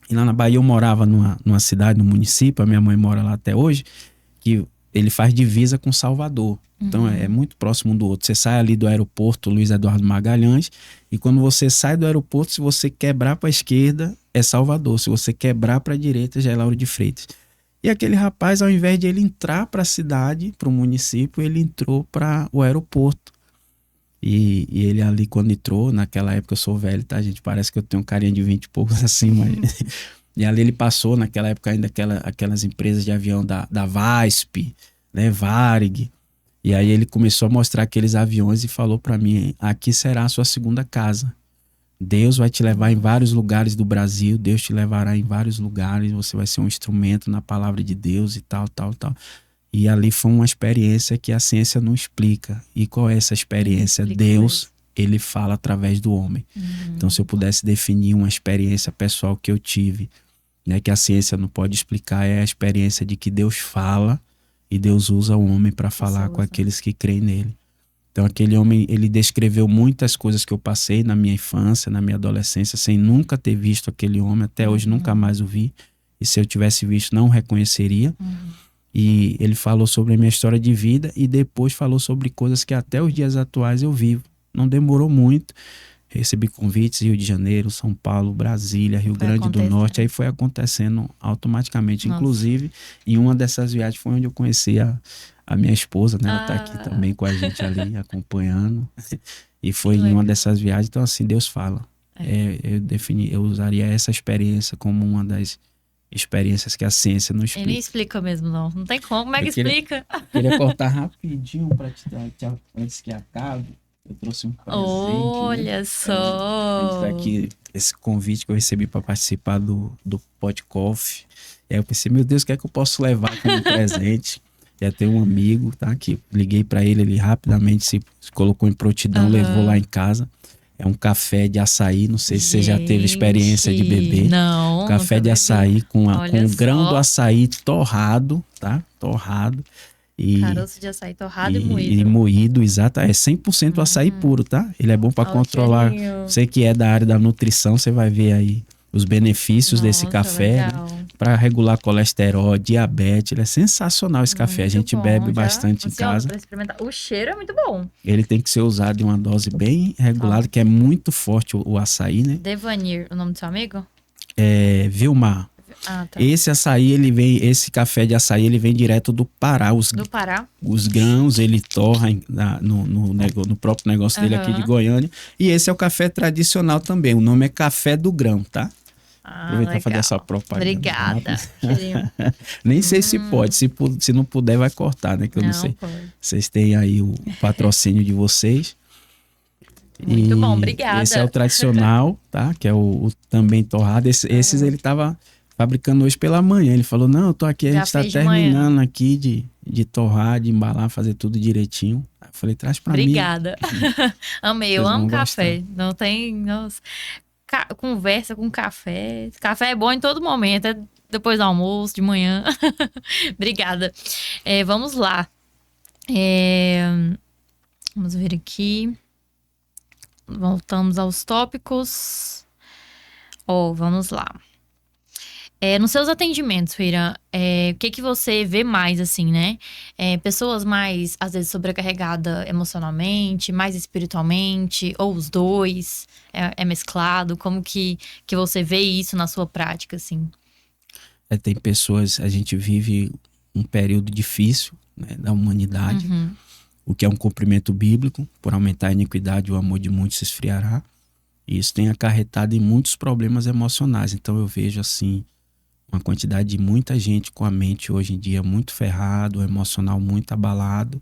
E lá na Bahia eu morava numa cidade, num município, a minha mãe mora lá até hoje, que ele faz divisa com Salvador. Então é muito próximo um do outro. Você sai ali do aeroporto Luiz Eduardo Magalhães, e quando você sai do aeroporto, se você quebrar para a esquerda, é Salvador. Se você quebrar para a direita, já é Lauro de Freitas. E aquele rapaz, ao invés de ele entrar para a cidade, para o município, ele entrou para o aeroporto. E ele ali, quando entrou, naquela época eu sou velho, tá, gente? Parece que eu tenho um carinha de 20 e poucos assim, mas... E ali ele passou, naquela época ainda, aquelas empresas de avião da VASP, né, Varig. E aí ele começou a mostrar aqueles aviões e falou para mim, aqui será a sua segunda casa. Deus vai te levar em vários lugares do Brasil, Deus te levará em vários lugares, você vai ser um instrumento na palavra de Deus e tal. E ali foi uma experiência que a ciência não explica. E qual é essa experiência? Deus, ele fala através do homem. Então, se eu pudesse definir uma experiência pessoal que eu tive, né, que a ciência não pode explicar, é a experiência de que Deus fala e Deus usa o homem para falar com aqueles que creem nele. Então aquele homem, ele descreveu muitas coisas que eu passei na minha infância, na minha adolescência, sem nunca ter visto aquele homem. Até hoje nunca mais o vi. E se eu tivesse visto, não o reconheceria. E ele falou sobre a minha história de vida e depois falou sobre coisas que até os dias atuais eu vivo. Não demorou muito. Recebi convites Rio de Janeiro, São Paulo, Brasília, Rio Grande do Norte. Aí foi acontecendo automaticamente.
Nossa.
Inclusive, em uma dessas viagens foi onde eu conheci a minha esposa, né? Ela tá aqui também com a gente ali, acompanhando. E foi em uma dessas viagens. Então, assim, Deus fala. Eu usaria essa experiência como uma das experiências que a ciência não explica.
Ele explica mesmo, não. Não tem como é que explica.
Queria cortar rapidinho para te dar, antes que acabe. Eu trouxe um presente.
Olha, né? Só!
Aqui, esse convite que eu recebi para participar do Pod Coffee. E aí eu pensei, meu Deus, o que é que eu posso levar como presente? E aí tem um amigo, tá? Que liguei para ele rapidamente se colocou em prontidão, levou lá em casa. É um café de açaí, não sei se você já teve experiência de beber.
Não.
Café de açaí com o grão do açaí torrado, tá? Torrado.
Caroço de açaí torrado e moído.
E moído, exato. É 100% açaí puro, tá? Ele é bom para controlar. Você que é da área da nutrição, você vai ver aí os benefícios desse café, né? Para regular colesterol, diabetes. Ele é sensacional esse café. A gente bebe bastante em casa.
O cheiro é muito bom.
Ele tem que ser usado em uma dose bem regulada, que é muito forte o açaí, né?
Devanir, o nome do seu amigo?
É Vilmar.
Tá.
Esse açaí, esse café de açaí, ele vem direto do Pará.
Do Pará?
Os grãos, ele torra no próprio negócio dele aqui de Goiânia. E esse é o café tradicional também. O nome é Café do Grão, tá? Aproveitar para fazer essa propaganda.
Obrigada.
Nem sei se pode. Se não puder, vai cortar, né? Que eu não sei. Pode. Vocês têm aí o patrocínio de vocês.
Muito bom, obrigada.
Esse é o tradicional, tá? Que é o também torrado. Esses ele tava fabricando hoje pela manhã. Ele falou, não, eu tô aqui, a gente tá terminando aqui de torrar, de embalar, fazer tudo direitinho. Aí eu falei, traz pra mim.
Obrigada. Amei, eu amo café. Não tem... Nossa. Conversa com café. Café é bom em todo momento. É depois do almoço, de manhã. Obrigada. Vamos lá. Vamos ver aqui. Voltamos aos tópicos. Vamos lá. Nos seus atendimentos, Fira, o que você vê mais, assim, né? Pessoas mais, às vezes, sobrecarregadas emocionalmente, mais espiritualmente, ou os dois, é mesclado? Como que você vê isso na sua prática, assim?
Tem pessoas, a gente vive um período difícil, né, da humanidade, o que é um cumprimento bíblico, por aumentar a iniquidade, o amor de muitos se esfriará. E isso tem acarretado em muitos problemas emocionais. Então eu vejo, assim, uma quantidade de muita gente com a mente hoje em dia muito ferrado, o emocional muito abalado,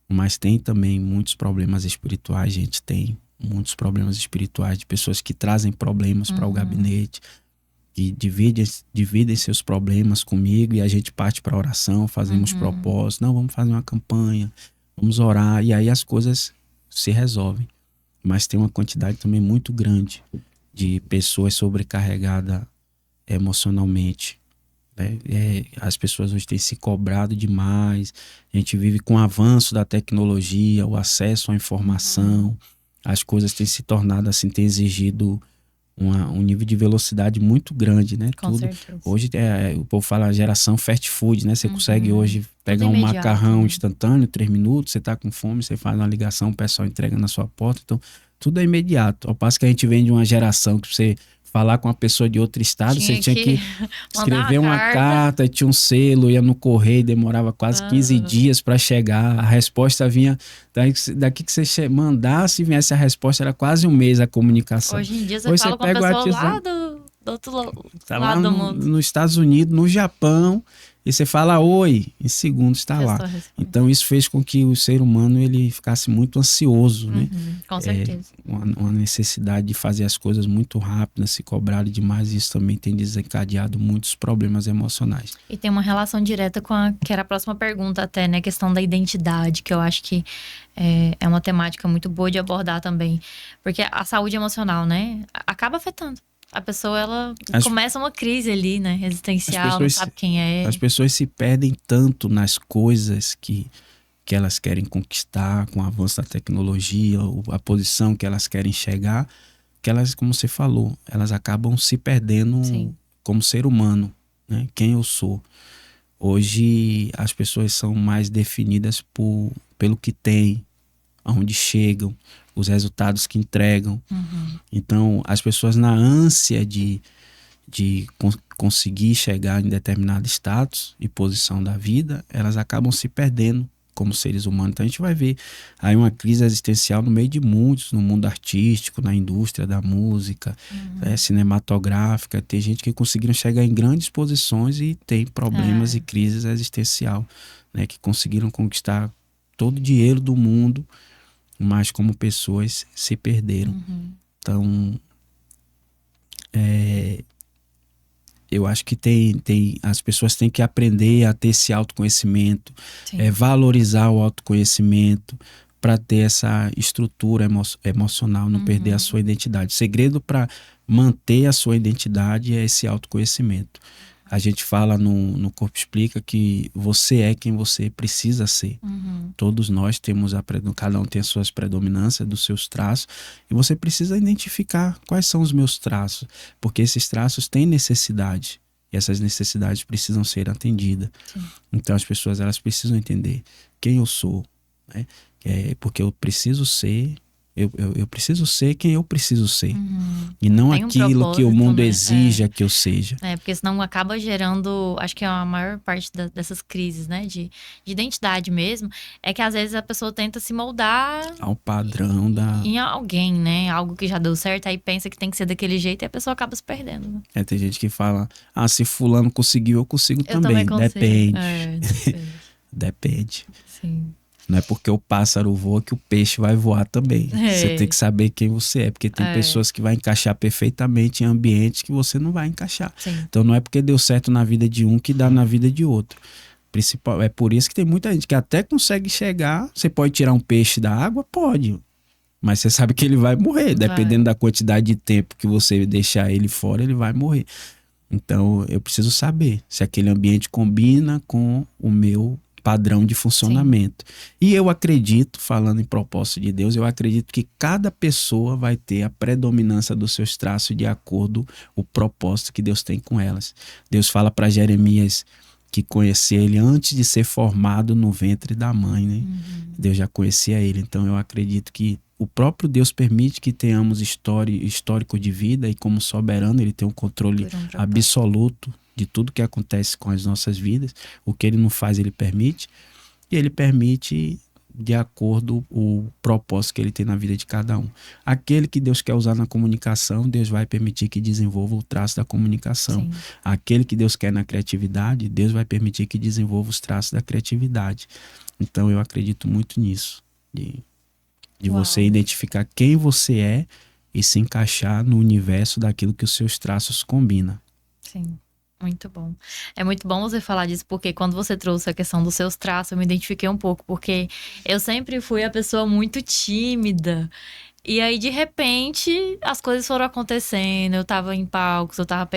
mas tem também muitos problemas espirituais. A gente tem muitos problemas espirituais de pessoas que trazem problemas para o gabinete, que dividem seus problemas comigo e a gente parte para oração, fazemos propósitos, não, vamos fazer uma campanha, vamos orar e aí as coisas se resolvem. Mas tem uma quantidade também muito grande de pessoas sobrecarregadas emocionalmente, né? As pessoas hoje têm se cobrado demais. A gente vive com o avanço da tecnologia, o acesso à informação, as coisas têm se tornado assim, têm exigido um nível de velocidade muito grande, né?
Com certeza.
Hoje o povo fala geração fast food, né? Você consegue hoje pegar um macarrão instantâneo, 3 minutos, você tá com fome, você faz uma ligação, o pessoal entrega na sua porta. Então, tudo é imediato. Ao passo que a gente vem de uma geração que você falar com uma pessoa de outro estado, você tinha que escrever uma carta, tinha um selo, ia no correio, demorava quase 15 dias para chegar. A resposta vinha daqui que você mandasse e viesse a resposta, era quase um mês a comunicação.
Hoje em dia você fala com a pessoa lá do outro lado do mundo.
Nos Estados Unidos, no Japão, e você fala oi, em segundos está lá. Então isso fez com que o ser humano ele ficasse muito ansioso, né?
Com certeza.
Uma necessidade de fazer as coisas muito rápido, se cobrar demais, isso também tem desencadeado muitos problemas emocionais.
E tem uma relação direta com que era a próxima pergunta até, né? A questão da identidade, que eu acho que é uma temática muito boa de abordar também. Porque a saúde emocional, né? Acaba afetando. A pessoa, ela começa uma crise ali, né? Existencial, não sabe quem é.
As pessoas se perdem tanto nas coisas que que elas querem conquistar com o avanço da tecnologia, a posição que elas querem chegar, que elas, como você falou, elas acabam se perdendo
Sim.
como ser humano, né? Quem eu sou. Hoje as pessoas são mais definidas pelo que têm, aonde chegam, os resultados que entregam. Então as pessoas, na ânsia de conseguir chegar em determinado status e posição da vida, elas acabam se perdendo como seres humanos. Então a gente vai ver aí uma crise existencial no meio de muitos, no mundo artístico, na indústria da música, cinematográfica. Tem gente que conseguiram chegar em grandes posições e tem problemas e crises existencial, né? Que conseguiram conquistar todo o dinheiro do mundo, mas como pessoas se perderam. Então eu acho que as pessoas têm que aprender a ter esse autoconhecimento, valorizar o autoconhecimento para ter essa estrutura emocional, não perder a sua identidade. O segredo para manter a sua identidade é esse autoconhecimento. A gente fala no Corpo Explica que você é quem você precisa ser. Todos nós temos cada um tem as suas predominâncias dos seus traços, e você precisa identificar quais são os meus traços, porque esses traços têm necessidade e essas necessidades precisam ser atendidas. Então as pessoas, elas precisam entender quem eu sou, né? Porque eu preciso ser. Eu preciso ser quem eu preciso ser. E não
Tem um
aquilo que o mundo
propósito, né?
exija que eu seja.
Porque senão acaba gerando, acho que a maior parte dessas crises, né, de identidade mesmo, é que às vezes a pessoa tenta se moldar
Ao padrão
em alguém, né? Algo que já deu certo, aí pensa que tem que ser daquele jeito e a pessoa acaba se perdendo, né?
Tem gente que fala, se fulano conseguiu, eu consigo
Eu
também.
consigo.
Depende.
Depende.
Depende.
Sim.
Não é porque o pássaro voa que o peixe vai voar também. Você tem que saber quem você é. Porque tem pessoas que vão encaixar perfeitamente em ambientes que você não vai encaixar. Então não é porque deu certo na vida de um que dá na vida de outro. É por isso que tem muita gente que até consegue chegar. Você pode tirar um peixe da água? Pode. Mas você sabe que ele vai morrer. Dependendo da quantidade de tempo que você deixar ele fora, ele vai morrer. Então eu preciso saber se aquele ambiente combina com o meu padrão de funcionamento. E eu acredito, falando em propósito de Deus, eu acredito que cada pessoa vai ter a predominância dos seus traços de acordo com o propósito que Deus tem com elas. Deus fala para Jeremias que conhecia ele antes de ser formado no ventre da mãe, né? Deus já conhecia ele. Então eu acredito que o próprio Deus permite que tenhamos histórico de vida, e como soberano ele tem um controle absoluto de tudo que acontece com as nossas vidas. O que ele não faz, ele permite. E ele permite de acordo com o propósito que ele tem na vida de cada um. Aquele que Deus quer usar na comunicação, Deus vai permitir que desenvolva o traço da comunicação. Aquele que Deus quer na criatividade, Deus vai permitir que desenvolva os traços da criatividade. Então eu acredito muito nisso. De você identificar quem você é e se encaixar no universo daquilo que os seus traços combinam.
Sim. Muito bom. É muito bom você falar disso, porque quando você trouxe a questão dos seus traços, eu me identifiquei um pouco, porque eu sempre fui a pessoa muito tímida. E aí, de repente, as coisas foram acontecendo, eu tava em palcos, eu tava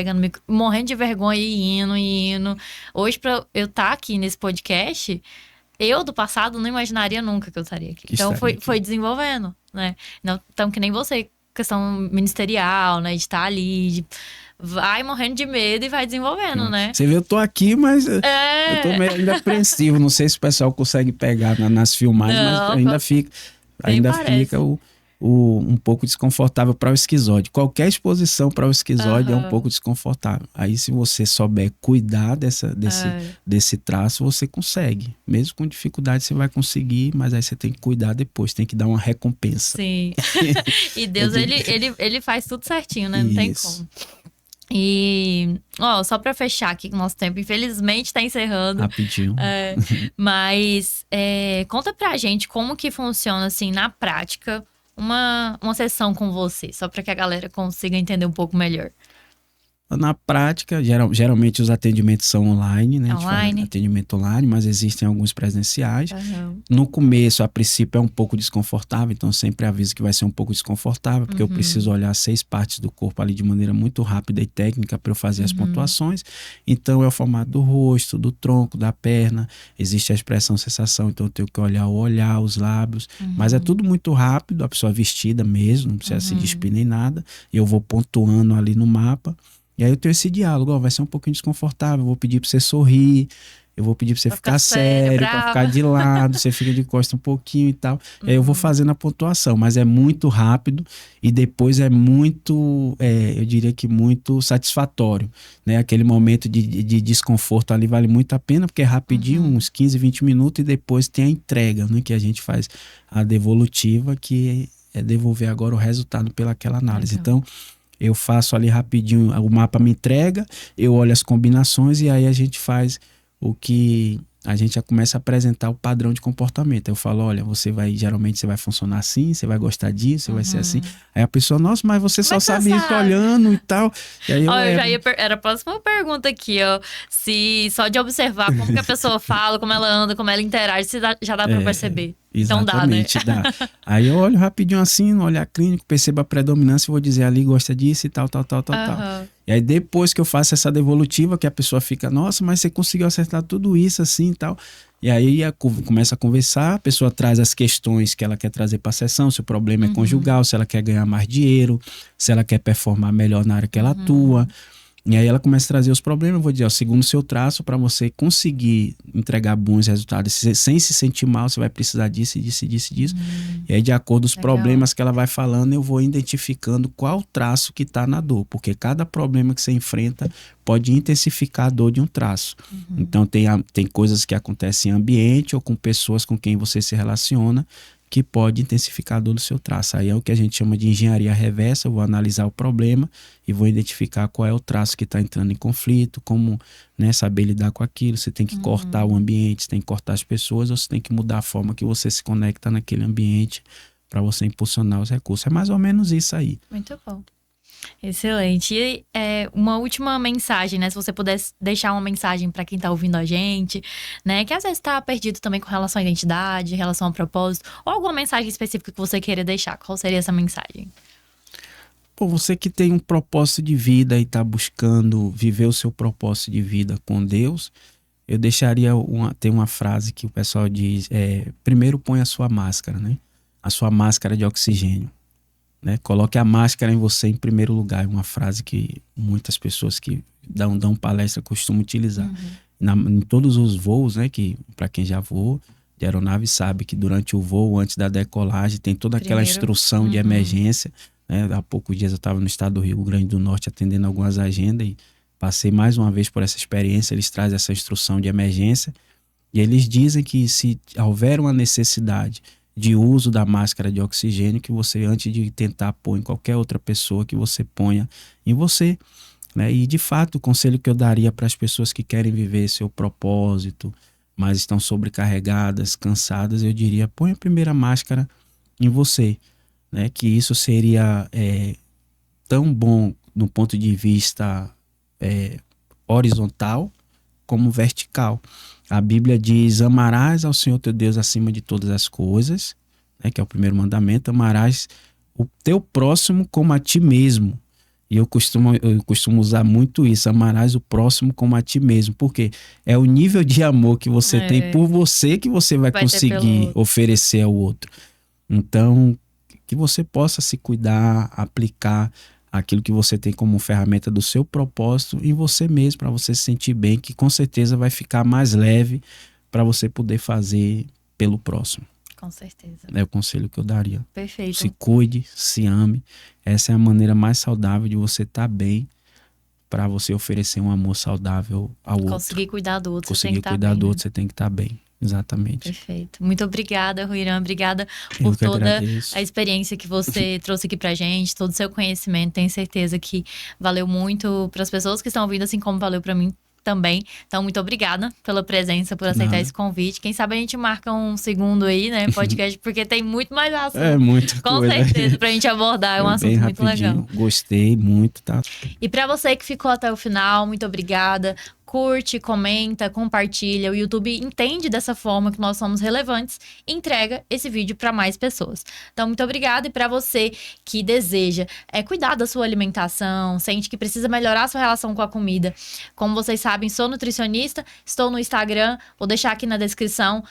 morrendo de vergonha e indo. Hoje, pra eu estar aqui nesse podcast, eu do passado não imaginaria nunca que eu estaria aqui. Então, foi desenvolvendo, né? Então, que nem você, questão ministerial, né? De estar ali, vai morrendo de medo e vai desenvolvendo, né?
Você vê, eu tô aqui, mas eu tô meio ainda apreensivo. Não sei se o pessoal consegue pegar nas filmagens, mas ainda fica um pouco desconfortável para o esquizóide. Qualquer exposição para o esquizóide é um pouco desconfortável. Aí, se você souber cuidar desse traço, você consegue. Mesmo com dificuldade, você vai conseguir, mas aí você tem que cuidar depois, tem que dar uma recompensa.
Sim. E Deus, ele faz tudo certinho, né? Não tem como. E, só pra fechar aqui que o nosso tempo, infelizmente, tá encerrando.
Rapidinho.
Mas conta pra gente como que funciona, assim, na prática, uma sessão com você, só pra que a galera consiga entender um pouco melhor.
Na prática, geralmente os atendimentos são online, né? A gente faz atendimento online, mas existem alguns presenciais.
Uhum.
No começo, a princípio, é um pouco desconfortável, então sempre aviso que vai ser um pouco desconfortável, porque eu preciso olhar 6 partes do corpo ali de maneira muito rápida e técnica para eu fazer as pontuações. Então é o formato do rosto, do tronco, da perna, existe a expressão sensação, então eu tenho que olhar o olhar, os lábios, mas é tudo muito rápido, a pessoa vestida mesmo, não precisa se despir nem nada, e eu vou pontuando ali no mapa. E aí eu tenho esse diálogo, ó, vai ser um pouquinho desconfortável, eu vou pedir pra você sorrir, eu vou pedir pra você ficar sério, pra ficar de lado, você fica de costa um pouquinho e tal. E aí eu vou fazendo a pontuação, mas é muito rápido e depois é muito, eu diria que muito satisfatório, né? Aquele momento de desconforto ali vale muito a pena, porque é rapidinho, uns 15, 20 minutos e depois tem a entrega, né? Que a gente faz a devolutiva, que é devolver agora o resultado pelaquela análise. Então, eu faço ali rapidinho, o mapa me entrega, eu olho as combinações e aí a gente faz o que a gente já começa a apresentar o padrão de comportamento. Eu falo, olha, geralmente você vai funcionar assim, você vai gostar disso, você vai ser assim. Aí a pessoa, nossa, mas você só sabe isso olhando e tal. E aí
era a próxima pergunta aqui, ó. Se só de observar como que a pessoa fala, como ela anda, como ela interage, já dá pra perceber.
Exatamente,
então dá, né?
dá. Aí eu olho rapidinho assim, no olhar clínico, percebo a predominância e vou dizer ali, gosta disso e tal. E aí depois que eu faço essa devolutiva, que a pessoa fica, nossa, mas você conseguiu acertar tudo isso assim e tal. E aí começa a conversar, a pessoa traz as questões que ela quer trazer para a sessão, se o problema é conjugal, se ela quer ganhar mais dinheiro, se ela quer performar melhor na área que ela atua. E aí ela começa a trazer os problemas, eu vou dizer, ó, segundo o seu traço, para você conseguir entregar bons resultados sem se sentir mal, você vai precisar disso. E aí, de acordo com os problemas que ela vai falando, eu vou identificando qual traço que está na dor, porque cada problema que você enfrenta pode intensificar a dor de um traço. Então, tem coisas que acontecem em ambiente ou com pessoas com quem você se relaciona, que pode intensificar a dor do seu traço. Aí é o que a gente chama de engenharia reversa. Eu vou analisar o problema e vou identificar qual é o traço que está entrando em conflito, como, né, saber lidar com aquilo. Você tem que cortar o ambiente, você tem que cortar as pessoas, ou você tem que mudar a forma que você se conecta naquele ambiente para você impulsionar os recursos. É mais ou menos isso aí.
Muito bom. Excelente. E uma última mensagem, né? Se você pudesse deixar uma mensagem para quem tá ouvindo a gente, né? Que às vezes tá perdido também com relação à identidade, em relação ao propósito, ou alguma mensagem específica que você queira deixar. Qual seria essa mensagem?
Pô, você que tem um propósito de vida e tá buscando viver o seu propósito de vida com Deus, eu deixaria tem uma frase que o pessoal diz, primeiro põe a sua máscara, né? A sua máscara de oxigênio. Né? Coloque a máscara em você em primeiro lugar. É uma frase que muitas pessoas que dão palestra costumam utilizar. Em todos os voos, né? Que para quem já voou de aeronave sabe que durante o voo, antes da decolagem, tem toda aquela instrução de emergência. Né? Há poucos dias eu estava no estado do Rio Grande do Norte atendendo algumas agendas e passei mais uma vez por essa experiência. Eles trazem essa instrução de emergência e eles dizem que se houver uma necessidade de uso da máscara de oxigênio, que você, antes de tentar pôr em qualquer outra pessoa, que você ponha em você, né? E de fato o conselho que eu daria para as pessoas que querem viver seu propósito, mas estão sobrecarregadas, cansadas, eu diria, põe a primeira máscara em você, né? Que isso seria tão bom no ponto de vista horizontal como vertical. A Bíblia diz, amarás ao Senhor teu Deus acima de todas as coisas, né, que é o primeiro mandamento, amarás o teu próximo como a ti mesmo. E eu costumo usar muito isso, amarás o próximo como a ti mesmo, porque é o nível de amor que você tem por você que você vai conseguir oferecer ao outro. Então, que você possa se cuidar, aplicar aquilo que você tem como ferramenta do seu propósito em você mesmo, para você se sentir bem, que com certeza vai ficar mais leve para você poder fazer pelo próximo.
Com certeza.
É o conselho que eu daria.
Perfeito.
Se cuide, se ame. Essa é a maneira mais saudável de você estar bem, para você oferecer um amor saudável ao outro.
Conseguir cuidar do outro,
você tem que estar bem. Conseguir cuidar do outro, você tem que estar bem. Exatamente.
Perfeito. Muito obrigada, Ruirã. Obrigada por toda a experiência que você trouxe aqui pra gente, todo o seu conhecimento. Tenho certeza que valeu muito para as pessoas que estão ouvindo, assim como valeu para mim também. Então, muito obrigada pela presença, por aceitar esse convite. Quem sabe a gente marca um segundo aí, né, podcast, porque tem muito mais assunto.
É, muita
com
coisa.
certeza, pra gente abordar. É um assunto muito legal.
Gostei muito, tá?
E pra você que ficou até o final, muito obrigada. Curte, comenta, compartilha. O YouTube entende dessa forma que nós somos relevantes e entrega esse vídeo para mais pessoas. Então, muito obrigada. E para você que deseja cuidar da sua alimentação, sente que precisa melhorar a sua relação com a comida, como vocês sabem, sou nutricionista, estou no Instagram, vou deixar aqui na descrição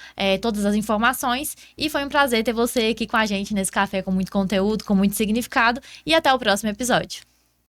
todas as informações. E foi um prazer ter você aqui com a gente nesse café com muito conteúdo, com muito significado. E até o próximo episódio.